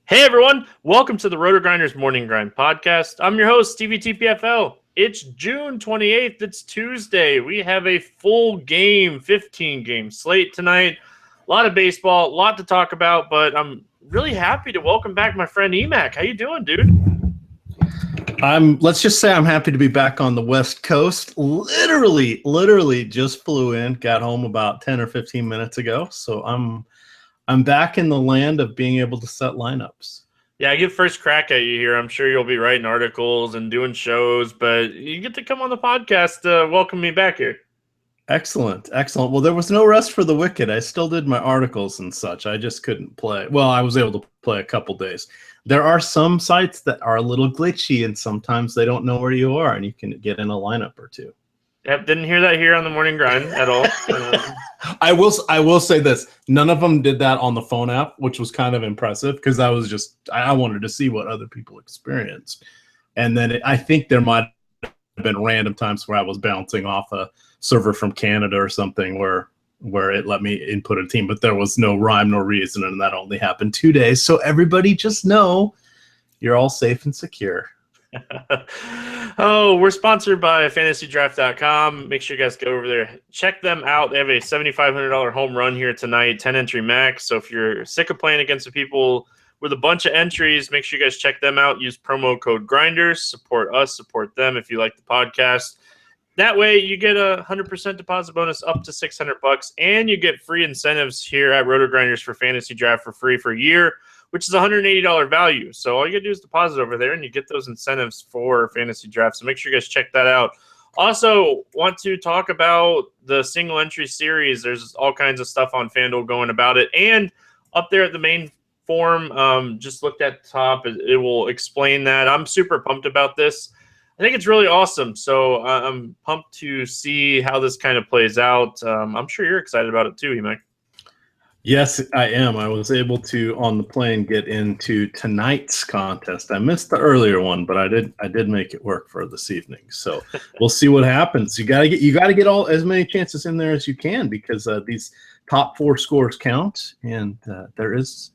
Hey everyone, welcome to the Roto Grinders Morning Grind podcast. I'm your host, Stevie TPFL. It's June 28th. It's Tuesday. We have a full 15 game slate tonight. A lot of baseball, a lot to talk about, but I'm really happy to welcome back my friend Emac. How you doing, dude? Let's just say I'm happy to be back on the West Coast. Literally just flew in, got home about 10 or 15 minutes ago. So I'm back in the land of being able to set lineups. Yeah, I get first crack at you here. I'm sure you'll be writing articles and doing shows, but you get to come on the podcast to welcome me back here. Excellent. Well, there was no rest for the wicked. I still did my articles and such. I just couldn't play. Well, I was able to play a couple days. There are some sites that are a little glitchy, and sometimes they don't know where you are, and you can get in a lineup or two. Yep, didn't hear that here on the Morning Grind at all. I will say this: none of them did that on the phone app, which was kind of impressive because I wanted to see what other people experienced, and then I think there might have been random times where I was bouncing off a server from Canada or something where it let me input a team, but there was no rhyme nor reason, and that only happened 2 days. So everybody just know you're all safe and secure. Oh, we're sponsored by fantasydraft.com. Make sure you guys go over there. Check them out. They have a $7,500 home run here tonight, 10 entry max. So if you're sick of playing against the people with a bunch of entries, make sure you guys check them out. Use promo code Grinders. Support us, support them if you like the podcast. That way you get a 100% deposit bonus up to $600, and you get free incentives here at Roto Grinders for Fantasy Draft for free for a year, which is $180 value. So all you got to do is deposit over there, and you get those incentives for Fantasy Draft. So make sure you guys check that out. Also, want to talk about the single entry series. There's all kinds of stuff on FanDuel going about it. And up there at the main form, just looked at the top. It will explain that. I'm super pumped about this. I think it's really awesome. So I'm pumped to see how this kind of plays out. I'm sure you're excited about it too, Emac. Yes, I am. I was able to, on the plane, get into tonight's contest. I missed the earlier one, but I did make it work for this evening. So we'll see what happens. You gotta get all as many chances in there as you can because these top four scores count, and there is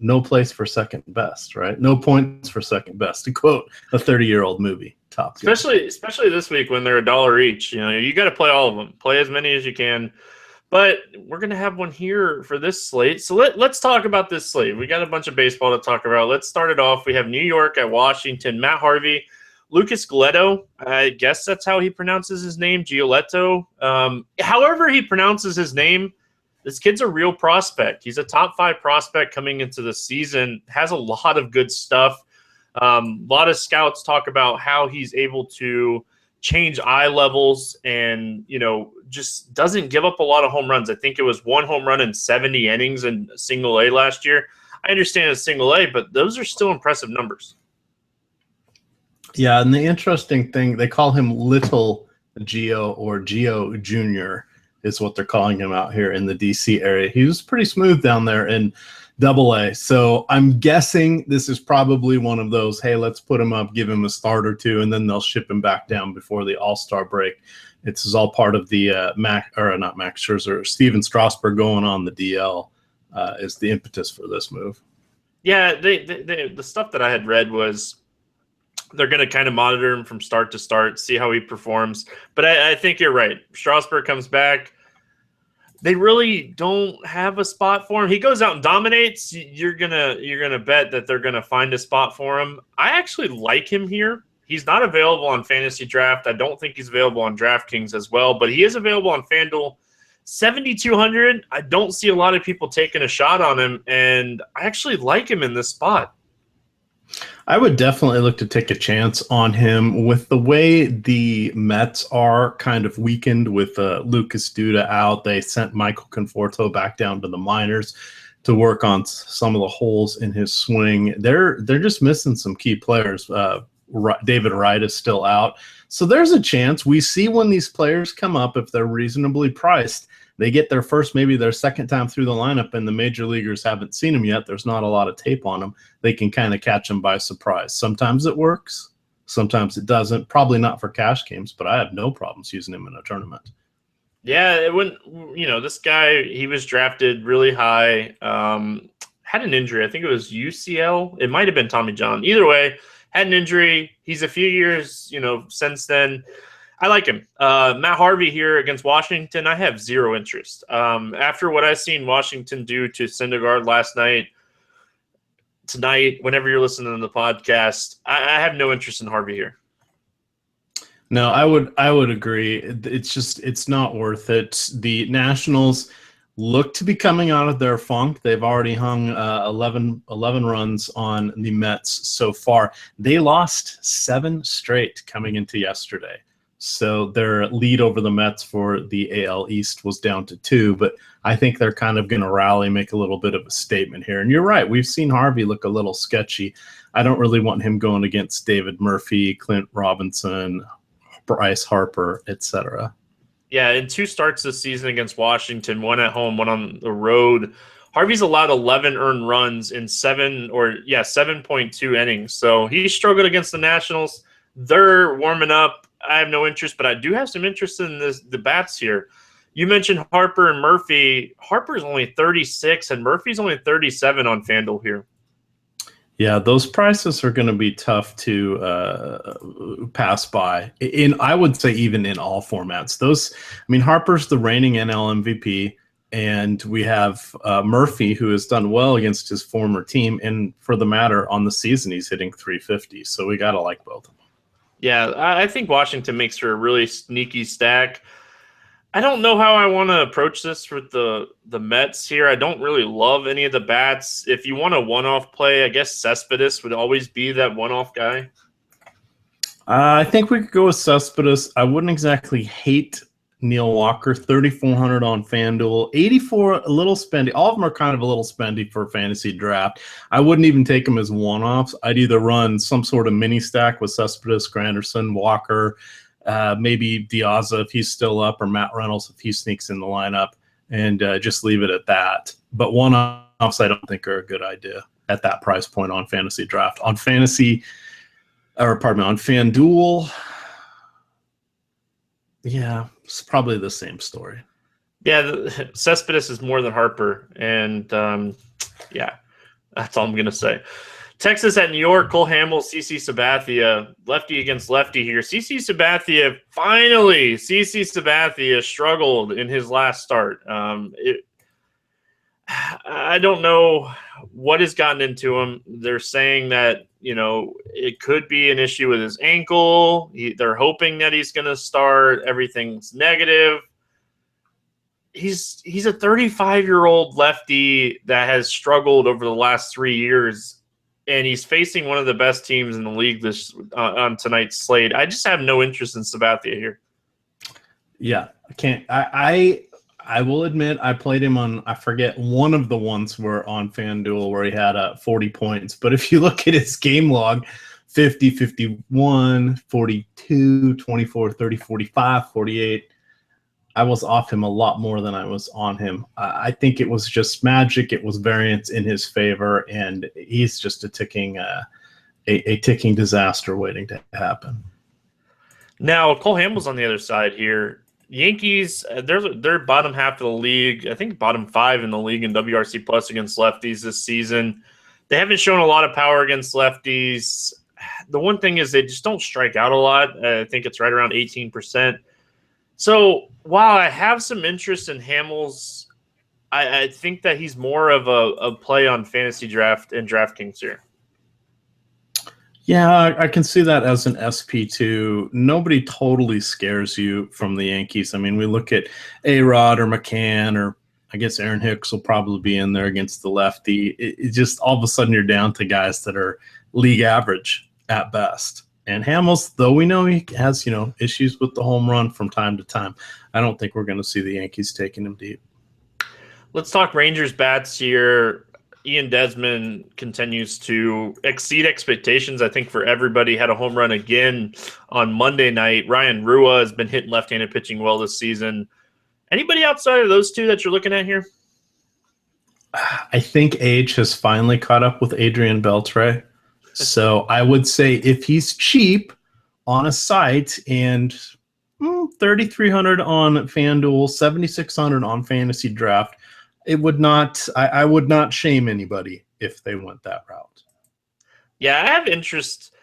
no place for second best, right? No points for second best, to quote a 30-year-old movie. Top Gun. Especially this week when they're $1 each. You got to play all of them. Play as many as you can. But we're going to have one here for this slate. So let's talk about this slate. We got a bunch of baseball to talk about. Let's start it off. We have New York at Washington. Matt Harvey, Lucas Giolito. I guess that's how he pronounces his name, Giolito. However he pronounces his name, this kid's a real prospect. He's a top 5 prospect coming into the season. Has a lot of good stuff. A lot of scouts talk about how he's able to change eye levels and, just doesn't give up a lot of home runs. I think it was 1 home run in 70 innings in single A last year. I understand it's single A, but those are still impressive numbers. Yeah, and the interesting thing, they call him Little Gio or Gio Jr. is what they're calling him out here in the DC area. He was pretty smooth down there in Double-A. So I'm guessing this is probably one of those, hey, let's put him up, give him a start or two, and then they'll ship him back down before the All-Star break. This is all part of the not Max Scherzer, Steven Strasburg going on the DL is the impetus for this move. Yeah, the stuff that I had read was they're going to kind of monitor him from start to start, see how he performs. But I think you're right. Strasburg comes back. They really don't have a spot for him. He goes out and dominates. You're gonna bet that they're gonna find a spot for him. I actually like him here. He's not available on Fantasy Draft. I don't think he's available on DraftKings as well, but he is available on FanDuel. 7,200. I don't see a lot of people taking a shot on him, and I actually like him in this spot. I would definitely look to take a chance on him with the way the Mets are kind of weakened with Lucas Duda out. They sent Michael Conforto back down to the minors to work on some of the holes in his swing. They're just missing some key players. David Wright is still out. So there's a chance we see when these players come up, if they're reasonably priced, they get their first, maybe their second time through the lineup, and the major leaguers haven't seen them yet. There's not a lot of tape on them. They can kind of catch them by surprise. Sometimes it works. Sometimes it doesn't. Probably not for cash games, but I have no problems using him in a tournament. Yeah, it wouldn't. This guy, he was drafted really high. had an injury. I think it was UCL. It might have been Tommy John. Either way, had an injury. He's a few years, since then. I like him. Matt Harvey here against Washington, I have zero interest. After what I've seen Washington do to Syndergaard last night, tonight, whenever you're listening to the podcast, I have no interest in Harvey here. No, I would agree. It's not worth it. The Nationals look to be coming out of their funk. They've already hung 11 runs on the Mets so far. They lost 7 straight coming into yesterday. So their lead over the Mets for the AL East was down to 2, but I think they're kind of going to rally, make a little bit of a statement here. And you're right, we've seen Harvey look a little sketchy. I don't really want him going against David Murphy, Clint Robinson, Bryce Harper, etc. Yeah, in 2 starts this season against Washington, 1 at home, 1 on the road, Harvey's allowed 11 earned runs in 7.2 innings. So he struggled against the Nationals. They're warming up. I have no interest, but I do have some interest in the bats here. You mentioned Harper and Murphy. Harper's only 36 and Murphy's only 37 on FanDuel here. Yeah, those prices are going to be tough to pass by. I would say even in all formats. Harper's the reigning NL MVP, and we have Murphy, who has done well against his former team, and for the matter, on the season, he's hitting 350. So we got to like both of them. Yeah, I think Washington makes for a really sneaky stack. I don't know how I want to approach this with the Mets here. I don't really love any of the bats. If you want a one-off play, I guess Cespedes would always be that one-off guy. I think we could go with Cespedes. I wouldn't exactly hate Neil Walker, 3,400 on FanDuel, 84 a little spendy. All of them are kind of a little spendy for a fantasy draft. I wouldn't even take them as one-offs. I'd either run some sort of mini stack with Cespedes, Granderson, Walker, maybe Diaza if he's still up, or Matt Reynolds if he sneaks in the lineup, and just leave it at that. But one-offs I don't think are a good idea at that price point on fantasy draft. On FanDuel, yeah, it's probably the same story. Yeah, Cespedes is more than Harper, and yeah, that's all I'm going to say. Texas at New York, Cole Hamels, CC Sabathia, lefty against lefty here. CC Sabathia struggled in his last start. I don't know what has gotten into him. They're saying that, it could be an issue with his ankle. They're hoping that he's going to start. Everything's negative. He's a 35-year-old lefty that has struggled over the last 3 years, and he's facing one of the best teams in the league on tonight's slate. I just have no interest in Sabathia here. Yeah, I can't. I will admit I played him on, I forget, one of the ones were on FanDuel where he had 40 points. But if you look at his game log, 50, 51, 42, 24, 30, 45, 48, I was off him a lot more than I was on him. I think it was just magic. It was variance in his favor, and he's just a ticking disaster waiting to happen. Now, Cole Hamels on the other side here. Yankees, they're bottom half of the league. I think bottom 5 in the league in WRC plus against lefties this season. They haven't shown a lot of power against lefties. The one thing is they just don't strike out a lot. I think it's right around 18%. So while I have some interest in Hamels, I think that he's more of a play on fantasy draft and DraftKings here. Yeah, I can see that as an SP2. Nobody totally scares you from the Yankees. I mean, we look at A-Rod or McCann, or I guess Aaron Hicks will probably be in there against the lefty. It just all of a sudden you're down to guys that are league average at best. And Hamels, though we know he has, issues with the home run from time to time, I don't think we're going to see the Yankees taking him deep. Let's talk Rangers bats here. Ian Desmond continues to exceed expectations, I think, for everybody. Had a home run again on Monday night. Ryan Rua has been hitting left-handed pitching well this season. Anybody outside of those two that you're looking at here? I think age has finally caught up with Adrian Beltre. So I would say if he's cheap on a site and 3,300 on FanDuel, 7,600 on Fantasy Draft, It would not. I would not shame anybody if they went that route. Yeah, I have interest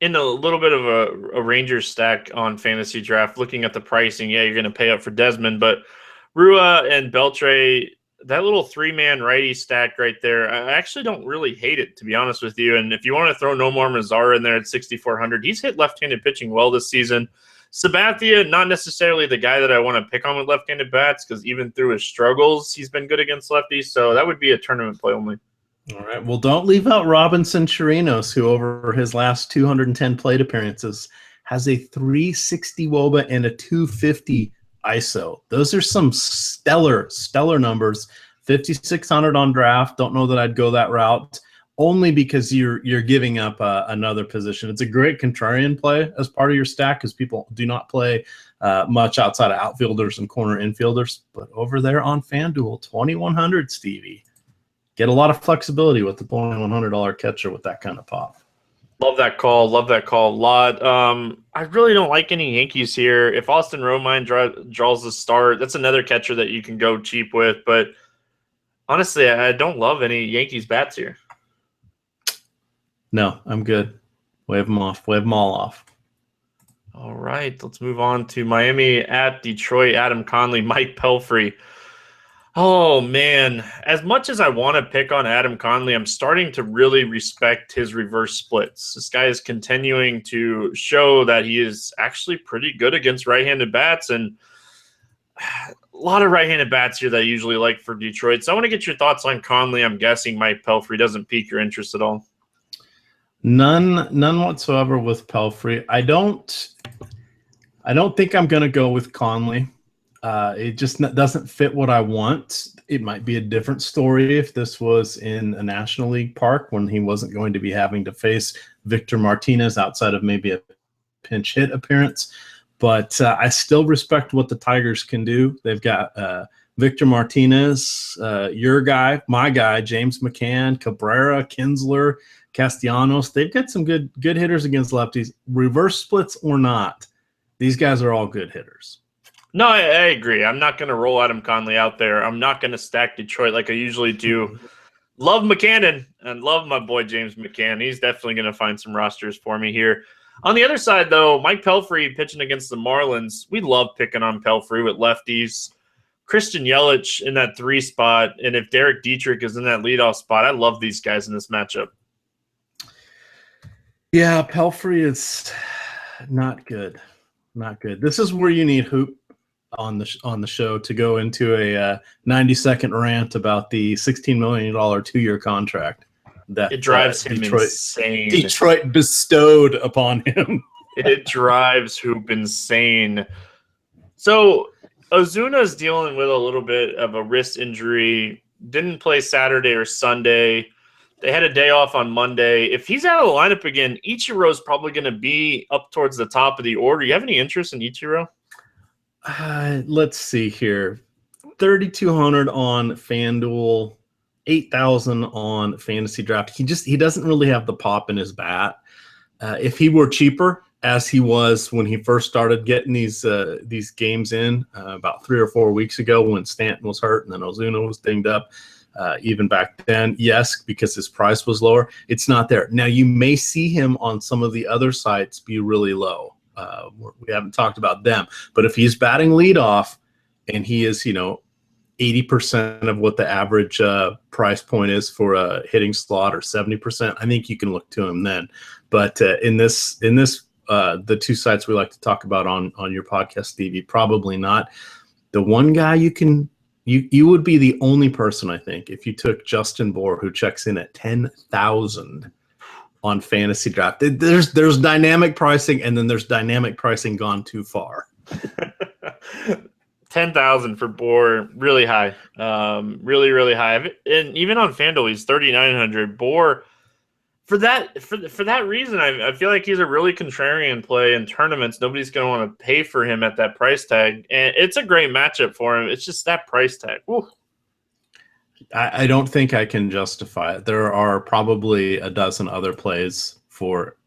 in a little bit of a Rangers stack on fantasy draft. Looking at the pricing, yeah, you're going to pay up for Desmond, but Rua and Beltre, that little 3-man righty stack right there, I actually don't really hate it, to be honest with you. And if you want to throw Nomar Mazara in there at 6,400, he's hit left-handed pitching well this season. Sabathia, not necessarily the guy that I want to pick on with left-handed bats, because even through his struggles, he's been good against lefties. So that would be a tournament play only. All right. Well, don't leave out Robinson Chirinos, who over his last 210 plate appearances has a 360 WOBA and a 250 ISO. Those are some stellar numbers. 5,600 on draft. Don't know that I'd go that route, only because you're giving up another position. It's a great contrarian play as part of your stack, because people do not play much outside of outfielders and corner infielders. But over there on FanDuel, 2,100, Stevie. Get a lot of flexibility with the $100 catcher with that kind of pop. Love that call. Love that call a lot. I really don't like any Yankees here. If Austin Romine draws the start, that's another catcher that you can go cheap with. But honestly, I don't love any Yankees bats here. No, I'm good. Wave them off. Wave them all off. All right, let's move on to Miami at Detroit. Adam Conley, Mike Pelfrey. Oh, man. As much as I want to pick on Adam Conley, I'm starting to really respect his reverse splits. This guy is continuing to show that he is actually pretty good against right-handed bats, and a lot of right-handed bats here that I usually like for Detroit. So I want to get your thoughts on Conley. I'm guessing Mike Pelfrey doesn't pique your interest at all. None whatsoever with Pelfrey. I don't think I'm going to go with Conley. It just doesn't fit what I want. It might be a different story if this was in a National League park when he wasn't going to be having to face Victor Martinez outside of maybe a pinch hit appearance. But I still respect what the Tigers can do. They've got Victor Martinez, your guy, my guy, James McCann, Cabrera, Kinsler, Castellanos. They've got some good hitters against lefties. Reverse splits or not, these guys are all good hitters. No, I agree. I'm not going to roll Adam Conley out there. I'm not going to stack Detroit like I usually do. Love McCann and love my boy James McCann. He's definitely going to find some rosters for me here. On the other side, though, Mike Pelfrey pitching against the Marlins. We love picking on Pelfrey with lefties. Christian Yelich in that 3 spot, and if Derek Dietrich is in that leadoff spot, I love these guys in this matchup. Yeah, Pelfrey is not good. Not good. This is where you need Hoop on the show to go into a 90-second rant about the $16 million 2-year contract that it drives him insane. Detroit bestowed upon him. It drives Hoop insane. So Ozuna's dealing with a little bit of a wrist injury. Didn't play Saturday or Sunday. They had a day off on Monday. If he's out of the lineup again, Ichiro's probably going to be up towards the top of the order. You have any interest in Ichiro? Let's see here. 3,200 on FanDuel, 8,000 on Fantasy Draft. He doesn't really have the pop in his bat. If he were cheaper, as he was when he first started getting these games in about 3 or 4 weeks ago when Stanton was hurt and then Ozuna was dinged up, even back then, yes, because his price was lower. It's not there. Now, you may see him on some of the other sites be really low. We haven't talked about them, but if he's batting leadoff and he is, 80% of what the average price point is for a hitting slot or 70%, I think you can look to him then. But in this, the 2 sites we like to talk about on your podcast, Stevie, probably not. The one guy you would be the only person, I think, if you took Justin Bour, who checks in at 10,000 on Fantasy Draft. There's dynamic pricing, and then there's dynamic pricing gone too far. 10,000 for Bour, really high, really, really high. And even on FanDuel, he's 3,900. Bour, for that reason, I feel like he's a really contrarian play in tournaments. Nobody's going to want to pay for him at that price tag, and it's a great matchup for him. It's just that price tag. Woo. I don't think I can justify it. There are probably a dozen other plays for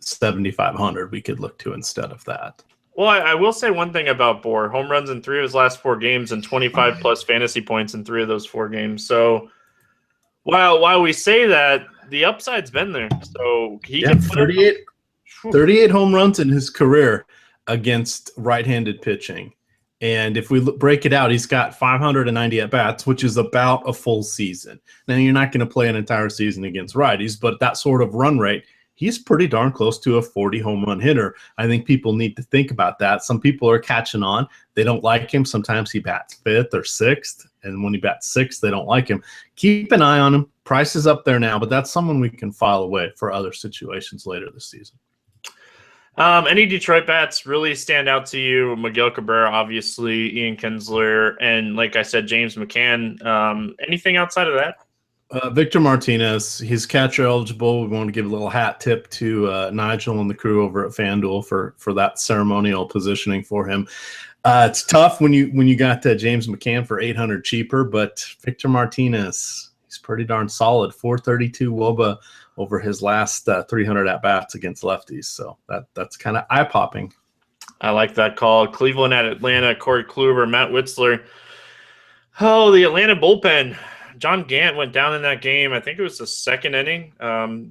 7,500 we could look to instead of that. Well, I will say one thing about Bohr: home runs in 3 of his last 4 games and 25 plus fantasy points in 3 of those 4 games. So while we say that, the upside's been there. So he Yeah, can put it. 38 home runs in his career against right-handed pitching. And if we break it out, he's got 590 at-bats, which is about a full season. Now, you're not going to play an entire season against righties, but that sort of run rate, he's pretty darn close to a 40 home run hitter. I think people need to think about that. Some people are catching on. They don't like him. Sometimes he bats 5th or 6th, and when he bats 6th, they don't like him. Keep an eye on him. Price is up there now, but that's someone we can file away for other situations later this season. Any Detroit bats really stand out to you? Miguel Cabrera, obviously, Ian Kinsler, and like I said, James McCann. Anything outside of that? Victor Martinez, he's catcher eligible. We want to give a little hat tip to Nigel and the crew over at FanDuel for that ceremonial positioning for him. It's tough when you got James McCann for $800 cheaper, but Victor Martinez, he's pretty darn solid. 432 WOBA over his last 300 at-bats against lefties. So that's kind of eye-popping. I like that call. Cleveland at Atlanta, Corey Kluber, Matt Witzler. Oh, the Atlanta bullpen. John Gant went down in that game. I think it was the 2nd inning.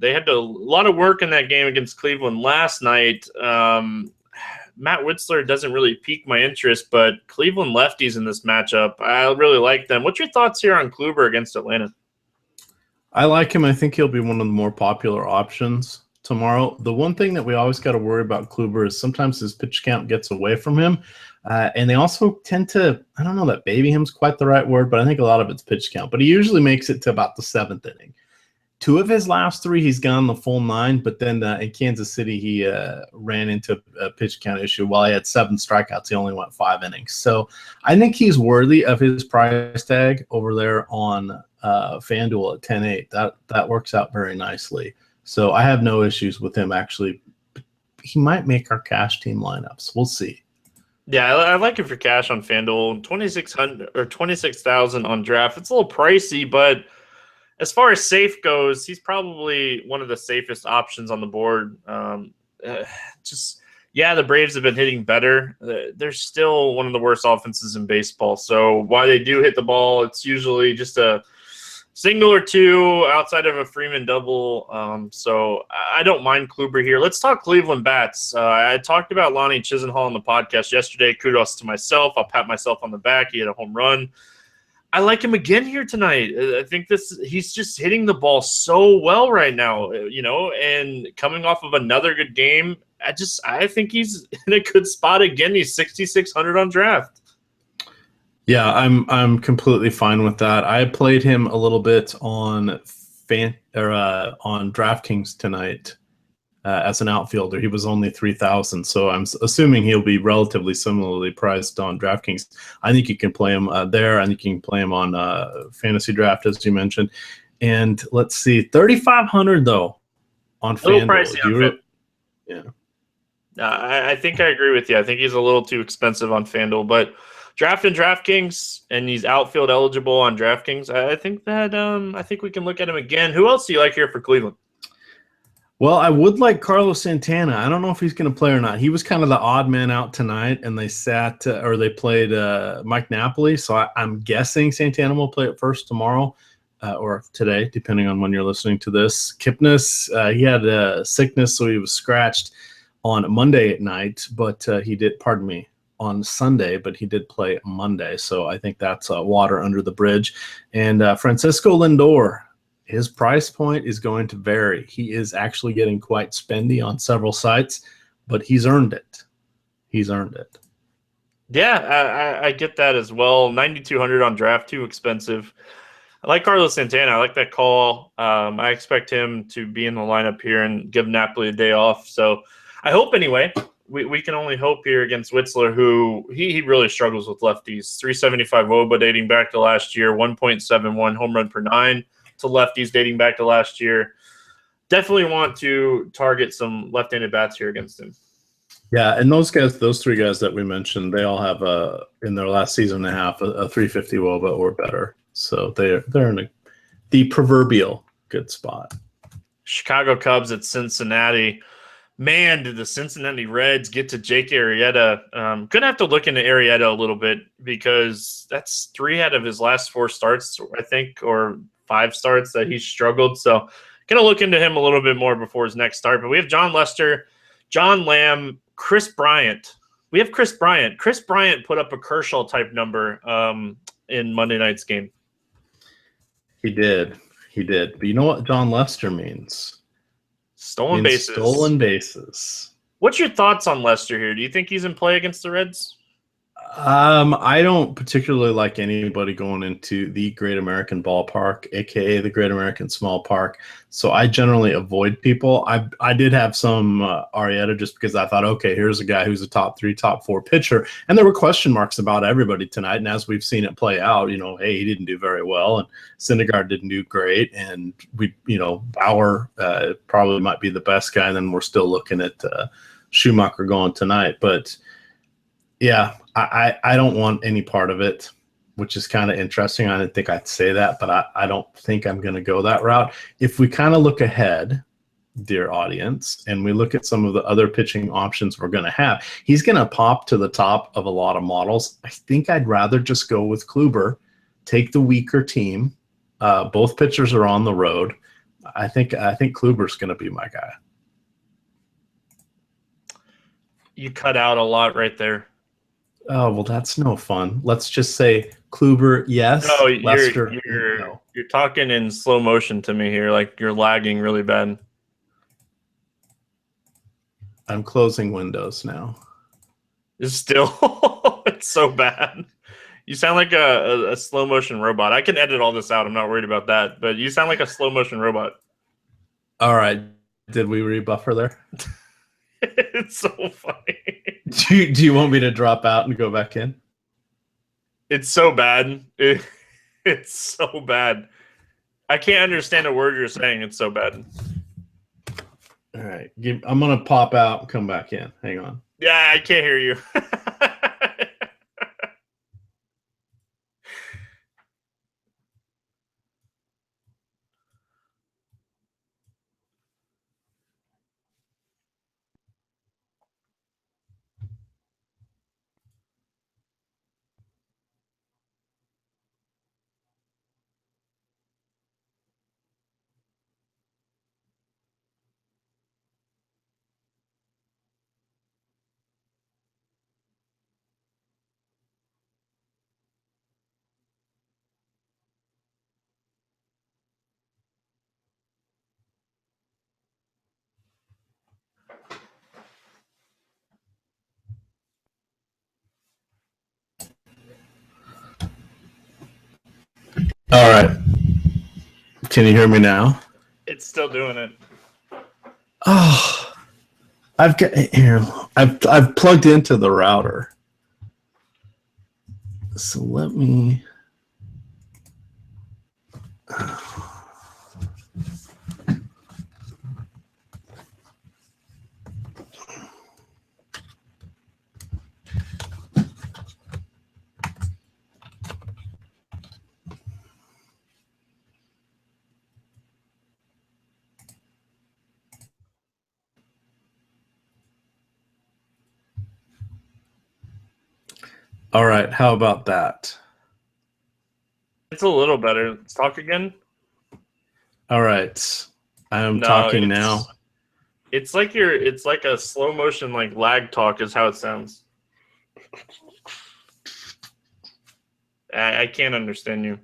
They had a lot of work in that game against Cleveland last night. Matt Witzler doesn't really pique my interest, but Cleveland lefties in this matchup, I really like them. What's your thoughts here on Kluber against Atlanta? I like him. I think he'll be one of the more popular options tomorrow. The one thing that we always got to worry about Kluber is sometimes his pitch count gets away from him. And they also tend to, I don't know that baby him's quite the right word, but I think a lot of it's pitch count. But he usually makes it to about the 7th inning. 2 of his last 3, he's gone the full 9. But then in Kansas City, he ran into a pitch count issue. While he had 7 strikeouts, he only went 5 innings. So I think he's worthy of his price tag over there on FanDuel at 10.8. That works out very nicely. So I have no issues with him. Actually, he might make our cash team lineups. We'll see. Yeah, I like it for cash on FanDuel. 2,600 or 26,000 on draft. It's a little pricey, but as far as safe goes, he's probably one of the safest options on the board. The Braves have been hitting better. They're still one of the worst offenses in baseball. So while they do hit the ball, it's usually just a single or 2 outside of a Freeman double. So I don't mind Kluber here. Let's talk Cleveland bats. I talked about Lonnie Chisenhall on the podcast yesterday. Kudos to myself. I'll pat myself on the back. He had a home run. I like him again here tonight. I think he's just hitting the ball so well right now, and coming off of another good game. I think he's in a good spot again. He's 6,600 on draft. Yeah, I'm completely fine with that. I played him a little bit on on DraftKings tonight as an outfielder. He was only 3,000, so I'm assuming he'll be relatively similarly priced on DraftKings. I think you can play him there. I think you can play him on Fantasy Draft, as you mentioned. And let's see, 3,500 though on FanDuel. Yeah. I think I agree with you. I think he's a little too expensive on FanDuel, but drafting DraftKings and he's outfield eligible on DraftKings. I think we can look at him again. Who else do you like here for Cleveland? Well, I would like Carlos Santana. I don't know if he's going to play or not. He was kind of the odd man out tonight, and they played Mike Napoli. So I'm guessing Santana will play at first tomorrow or today, depending on when you're listening to this. Kipnis, he had a sickness, so he was scratched on Monday at night, but on Sunday, but he did play Monday. So I think that's water under the bridge. And Francisco Lindor, his price point is going to vary. He is actually getting quite spendy on several sites, but he's earned it. Yeah, I get that as well. 9,200 on draft, too expensive. I like Carlos Santana. I like that call. I expect him to be in the lineup here and give Napoli a day off. So I hope anyway. We can only hope here against Witzler, who he really struggles with lefties. 375 WOBA dating back to last year, 1.71 home run per 9 to lefties dating back to last year. Definitely want to target some left-handed bats here against him. Yeah, and those 3 guys that we mentioned, they all have in their last season and a half a 350 WOBA or better. So they're in the proverbial good spot. Chicago Cubs at Cincinnati. Man, did the Cincinnati Reds get to Jake Arrieta? Gonna have to look into Arrieta a little bit because that's 3 out of his last 4 starts, I think, or 5 starts that he's struggled. So, gonna look into him a little bit more before his next start. But we have John Lester, John Lamb, Chris Bryant. We have Chris Bryant. Chris Bryant put up a Kershaw type number in Monday night's game. He did. He did. But you know what John Lester means? Stolen bases. Stolen bases. What's your thoughts on Lester here? Do you think he's in play against the Reds? I don't particularly like anybody going into the Great American Ballpark, aka the Great American Small Park. So I generally avoid people. I did have some Arrieta just because I thought, okay, here's a guy who's a top 3, top 4 pitcher, and there were question marks about everybody tonight. And as we've seen it play out, hey, he didn't do very well, and Syndergaard didn't do great, and Bauer probably might be the best guy. And then we're still looking at Schumacher going tonight, but. Yeah, I don't want any part of it, which is kind of interesting. I didn't think I'd say that, but I don't think I'm going to go that route. If we kind of look ahead, dear audience, and we look at some of the other pitching options we're going to have, he's going to pop to the top of a lot of models. I think I'd rather just go with Kluber, take the weaker team. Both pitchers are on the road. I think Kluber's going to be my guy. You cut out a lot right there. Oh, well, that's no fun. Let's just say Kluber, yes. No, Lester, no. You're talking in slow motion to me here. Like you're lagging really bad. I'm closing Windows now. It's still, it's so bad. You sound like a slow motion robot. I can edit all this out. I'm not worried about that. But you sound like a slow motion robot. All right. Did we rebuffer there? It's so funny. Do you want me to drop out and go back in? It's so bad. It's so bad. I can't understand a word you're saying. It's so bad. All right. I'm going to pop out and come back in. Hang on. Yeah, I can't hear you. All right. Can you hear me now? It's still doing it. Oh, I've plugged into the router. So let me. All right. How about that? It's a little better. Let's talk again. All right. I am talking now. It's like a slow motion, like lag talk is how it sounds. I can't understand you.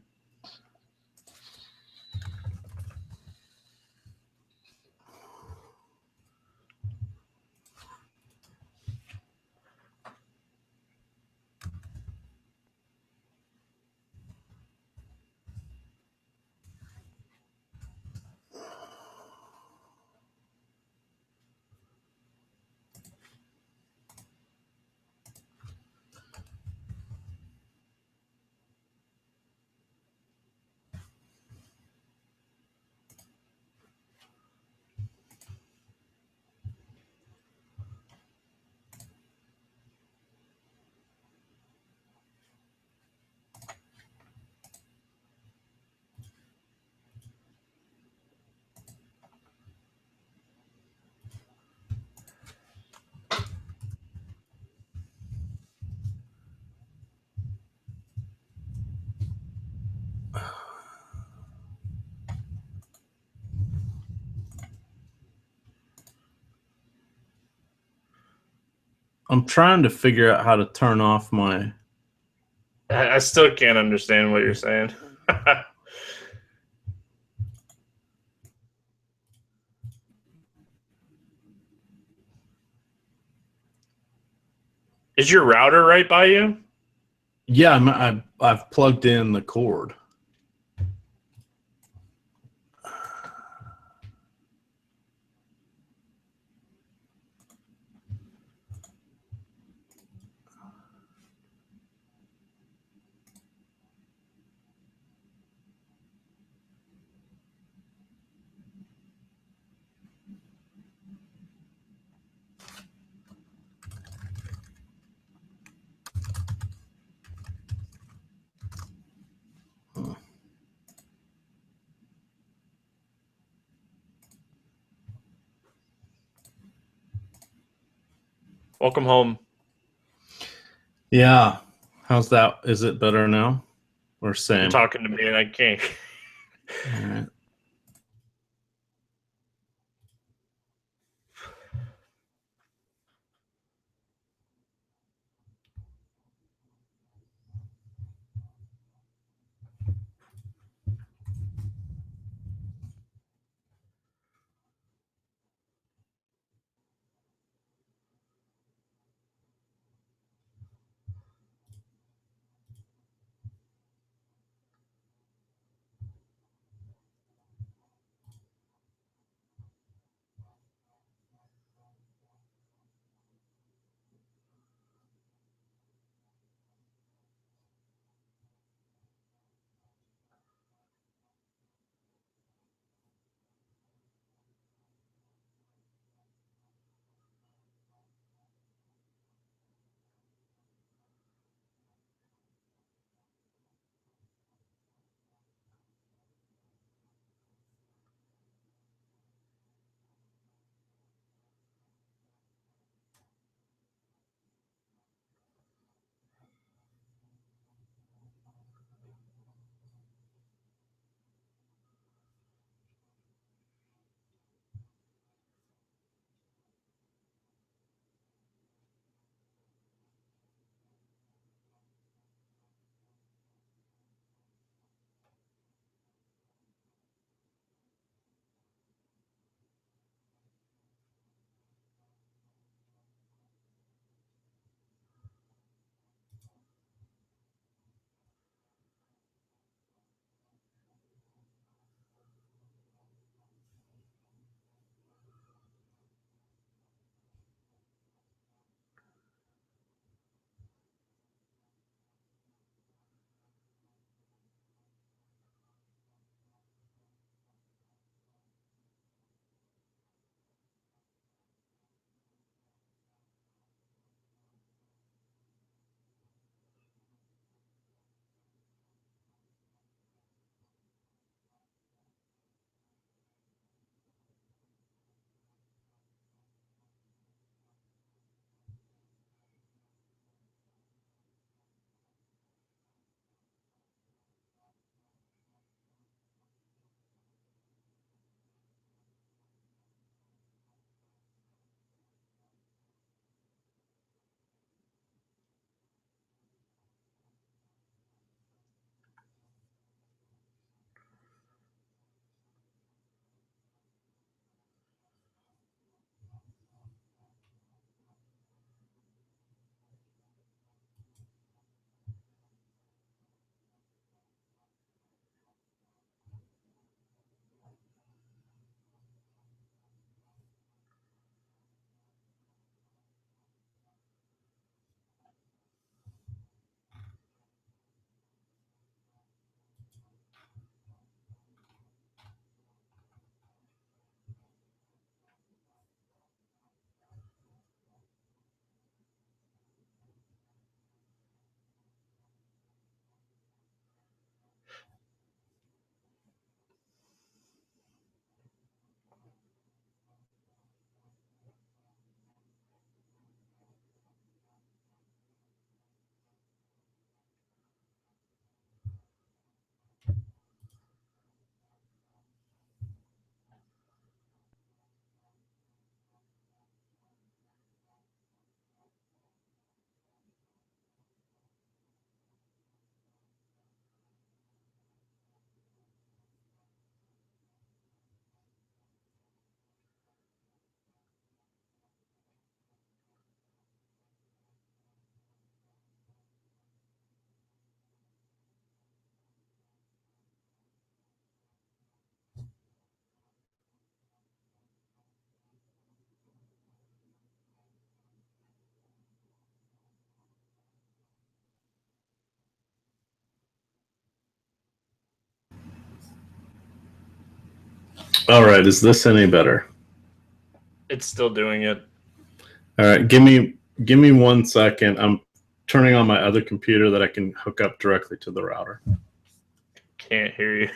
I'm trying to figure out how to turn off my. I still can't understand what you're saying. Is your router right by you? Yeah, I've plugged in the cord. Welcome home. Yeah. How's that? Is it better now or You're same? talking to me and I can't. All right. All right, is this any better? It's still doing it. All right, give me 1 second. I'm turning on my other computer that I can hook up directly to the router. Can't hear you.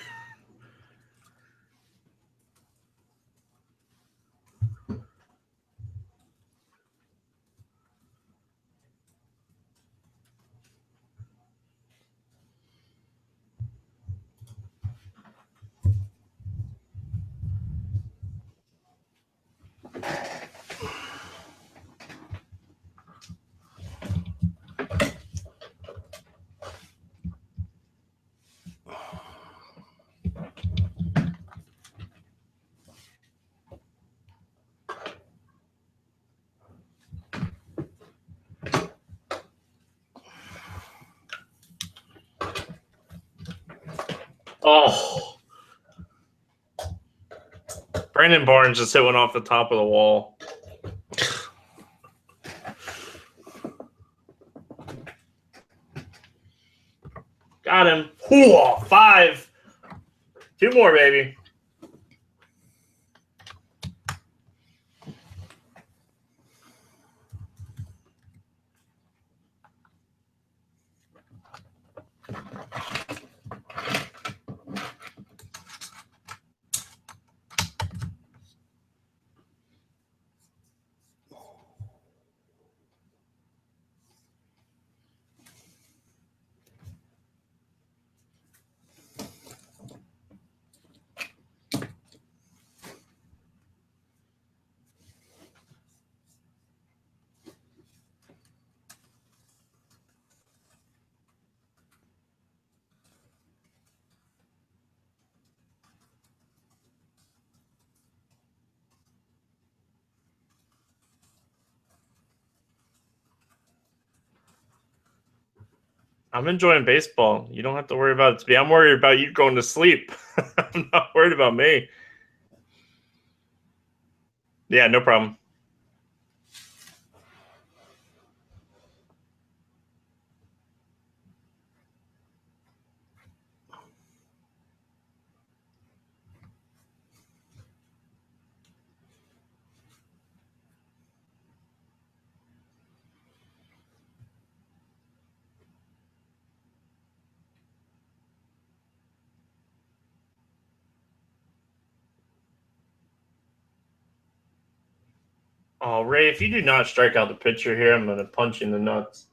Oh. Brandon Barnes just hit one off the top of the wall. Got him. Ooh, 5. 2 more, baby. I'm enjoying baseball. You don't have to worry about it. I'm worried about you going to sleep. I'm not worried about me. Yeah, no problem. Oh, Ray, if you do not strike out the pitcher here, I'm going to punch you in the nuts.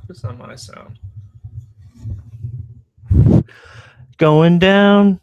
Focus on my sound. Going down.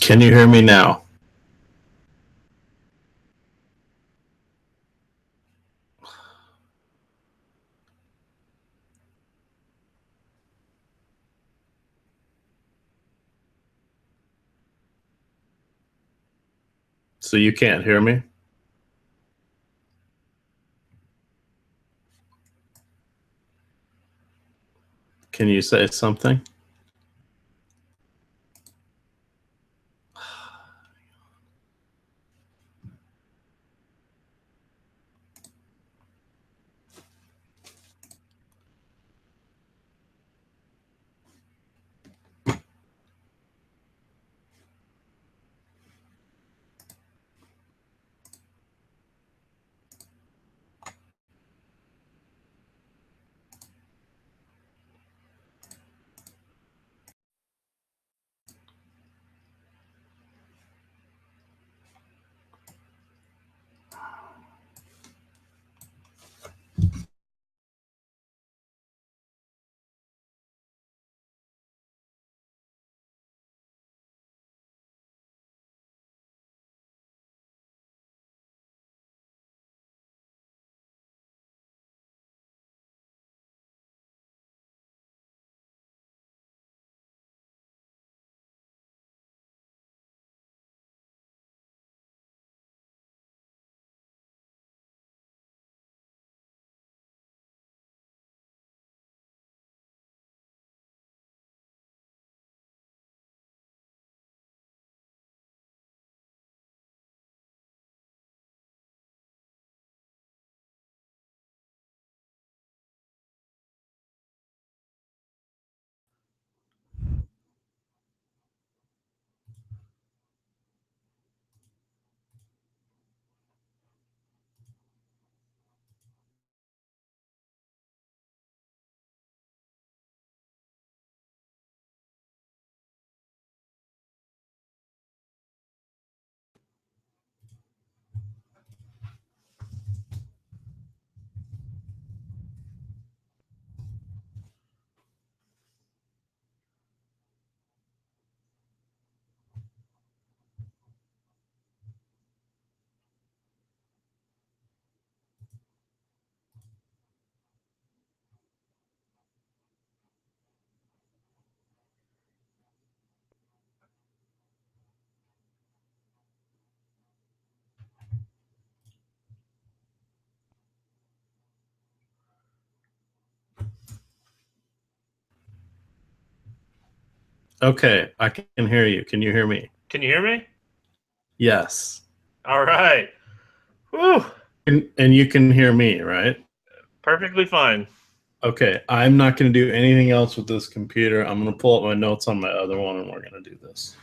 Can you hear me now? So you can't hear me? Can you say something? Okay, I can hear you. Can you hear me? Can you hear me? Yes. All right. Whew. And you can hear me, right? Perfectly fine. Okay, I'm not going to do anything else with this computer. I'm going to pull up my notes on my other one, and we're going to do this.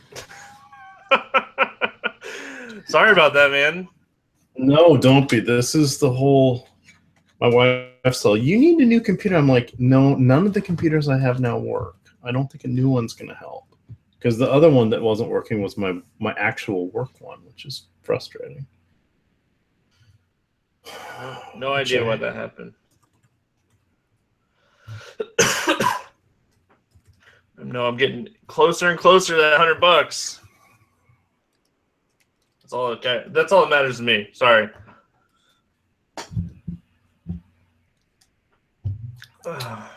Sorry about that, man. No, don't be. This is the whole. My wife's like, you need a new computer. I'm like, no, none of the computers I have now work. I don't think a new one's going to help. Because the other one that wasn't working was my actual work one, which is frustrating. No idea why that happened. No, I'm getting closer and closer to that $100. That's all. Okay, that's all that matters to me. Sorry.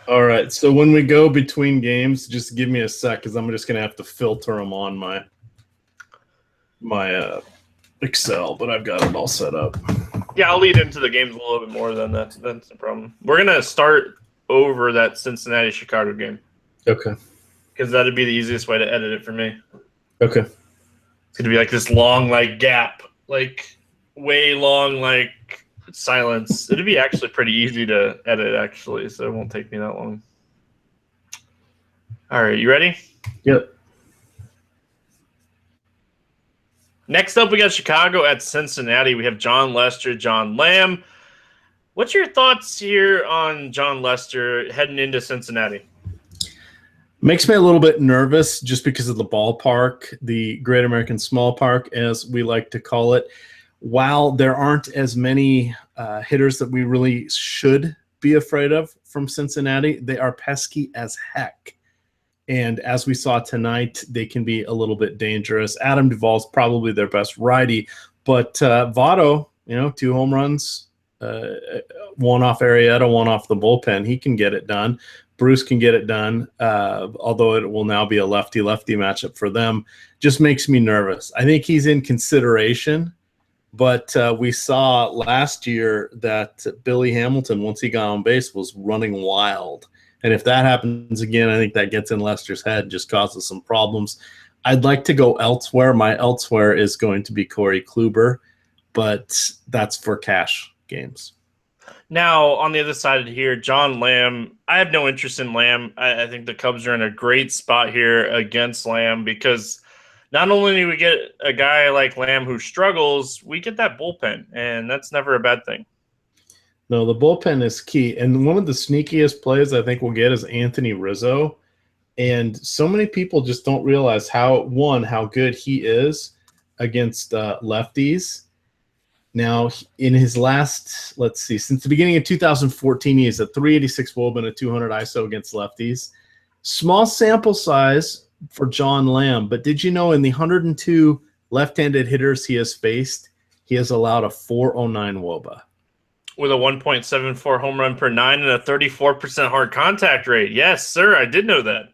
All right. So when we go between games, just give me a sec because I'm just gonna have to filter them on my Excel, but I've got it all set up. Yeah, I'll lead into the games a little bit more. Then that's the problem. We're gonna start over that Cincinnati Chicago game. Okay. Because that'd be the easiest way to edit it for me. Okay. It's gonna be like this long gap, way long silence. It'd be actually pretty easy to edit actually, so it won't take me that long. All right, you ready? Yep. Next up, we got Chicago at Cincinnati. We have Jon Lester, John Lamb. What's your thoughts here on Jon Lester heading into Cincinnati? Makes me a little bit nervous just because of the ballpark, the Great American Small Park, as we like to call it. While there aren't as many hitters that we really should be afraid of from Cincinnati, they are pesky as heck. And as we saw tonight, they can be a little bit dangerous. Adam Duvall's probably their best righty, but Votto, 2 home runs, one off Arrieta, one off the bullpen. He can get it done. Bruce can get it done, although it will now be a lefty-lefty matchup for them. Just makes me nervous. I think he's in consideration, but we saw last year that Billy Hamilton, once he got on base, was running wild. And if that happens again, I think that gets in Lester's head and just causes some problems. I'd like to go elsewhere. My elsewhere is going to be Corey Kluber, but that's for cash games. Now, on the other side here, John Lamb. I have no interest in Lamb. I think the Cubs are in a great spot here against Lamb because not only do we get a guy like Lamb who struggles, we get that bullpen, and that's never a bad thing. No, the bullpen is key. And one of the sneakiest plays I think we'll get is Anthony Rizzo. And so many people just don't realize how good he is against lefties. Now, in his last, since the beginning of 2014, he has a 386 WOBA and a 200 ISO against lefties. Small sample size for John Lamb, but did you know in the 102 left-handed hitters he has faced, he has allowed a 409 WOBA. With a 1.74 home run per 9 and a 34% hard contact rate. Yes, sir, I did know that.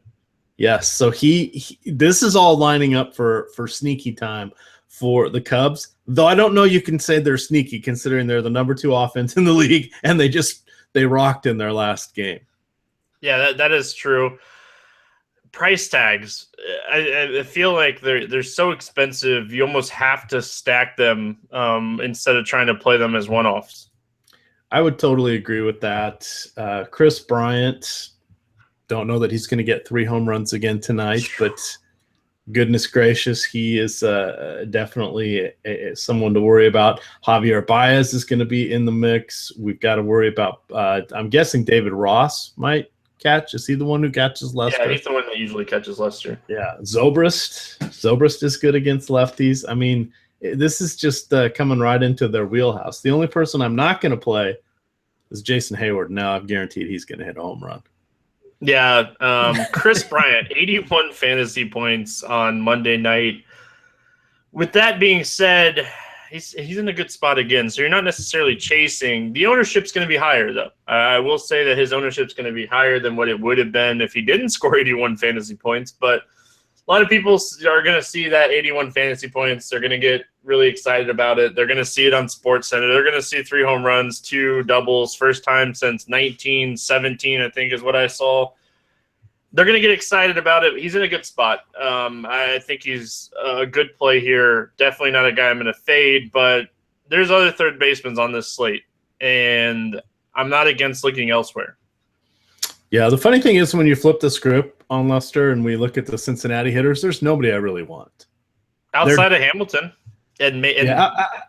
Yes, so this is all lining up for sneaky time for the Cubs, though I don't know you can say they're sneaky considering they're the number 2 offense in the league and they rocked in their last game. Yeah, that is true. Price tags, I feel like they're so expensive. You almost have to stack them instead of trying to play them as one-offs. I would totally agree with that. Chris Bryant, don't know that he's going to get 3 home runs again tonight, but goodness gracious, he is definitely someone to worry about. Javier Baez is going to be in the mix. We've got to worry about, I'm guessing David Ross might catch. Is he the one who catches Lester? Yeah, he's the one that usually catches Lester. Yeah, Zobrist is good against lefties. I mean, this is just coming right into their wheelhouse. The only person I'm not going to play is Jason Hayward. Now I've guaranteed he's going to hit a home run. Yeah, Chris Bryant, 81 fantasy points on Monday night. With that being said, he's in a good spot again, so you're not necessarily chasing. The ownership's going to be higher, though. I will say that his ownership's going to be higher than what it would have been if he didn't score 81 fantasy points, but a lot of people are going to see that 81 fantasy points. They're going to get really excited about it. They're going to see it on SportsCenter. They're going to see 3 home runs, 2 doubles, first time since 1917, I think is what I saw. they're going to get excited about it. He's in a good spot. I think he's a good play here. Definitely not a guy I'm going to fade, but there's other third basemen on this slate, and I'm not against looking elsewhere. Yeah, the funny thing is when you flip the script on Lester and we look at the Cincinnati hitters, there's nobody I really want. Outside of Hamilton.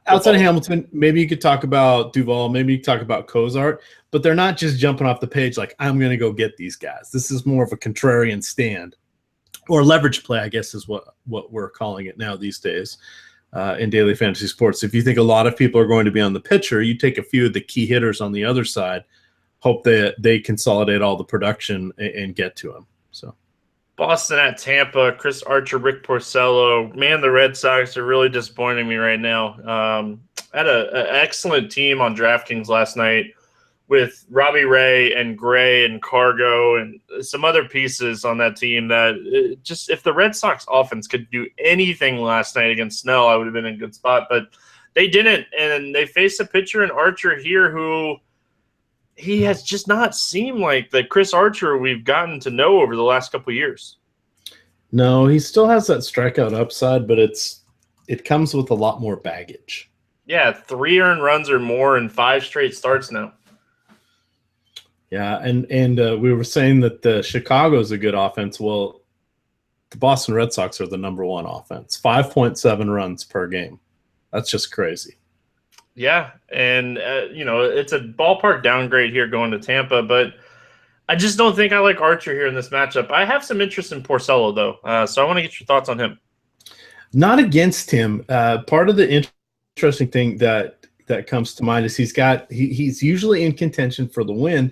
Outside of Hamilton, maybe you could talk about Duvall, maybe you could talk about Cozart, but they're not just jumping off the page like, I'm going to go get these guys. This is more of a contrarian stand or leverage play, I guess is what we're calling it now these days in daily fantasy sports. If you think a lot of people are going to be on the pitcher, you take a few of the key hitters on the other side, hope that they consolidate all the production and get to them. So Boston at Tampa, Chris Archer, Rick Porcello. Man, the Red Sox are really disappointing me right now. Had an excellent team on DraftKings last night with Robbie Ray and Gray and Cargo and some other pieces on that team that just if the Red Sox offense could do anything last night against Snell, I would have been in a good spot. But they didn't, and they faced a pitcher in Archer here who he has just not seemed like the Chris Archer we've gotten to know over the last couple of years. No, he still has that strikeout upside, but it comes with a lot more baggage. Yeah, 3 earned runs or more in 5 straight starts now. Yeah, and we were saying that Chicago's a good offense. Well, the Boston Red Sox are the number 1 offense, 5.7 runs per game. That's just crazy. Yeah, and, it's a ballpark downgrade here going to Tampa, but I just don't think I like Archer here in this matchup. I have some interest in Porcello, though, so I want to get your thoughts on him. Not against him. Part of the interesting thing that comes to mind is he's usually in contention for the win,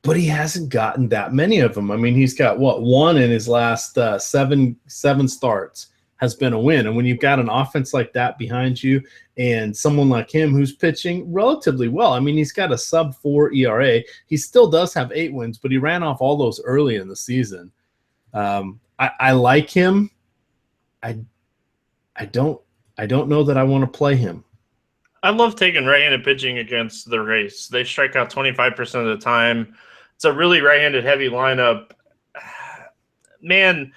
but he hasn't gotten that many of them. I mean, he's got, one in his last seven starts has been a win. And when you've got an offense like that behind you and someone like him who's pitching relatively well, I mean, he's got a sub-4 ERA. He still does have 8 wins, but he ran off all those early in the season. I like him. I don't know that I want to play him. I love taking right-handed pitching against the Rays. They strike out 25% of the time. It's a really right-handed heavy lineup. Man,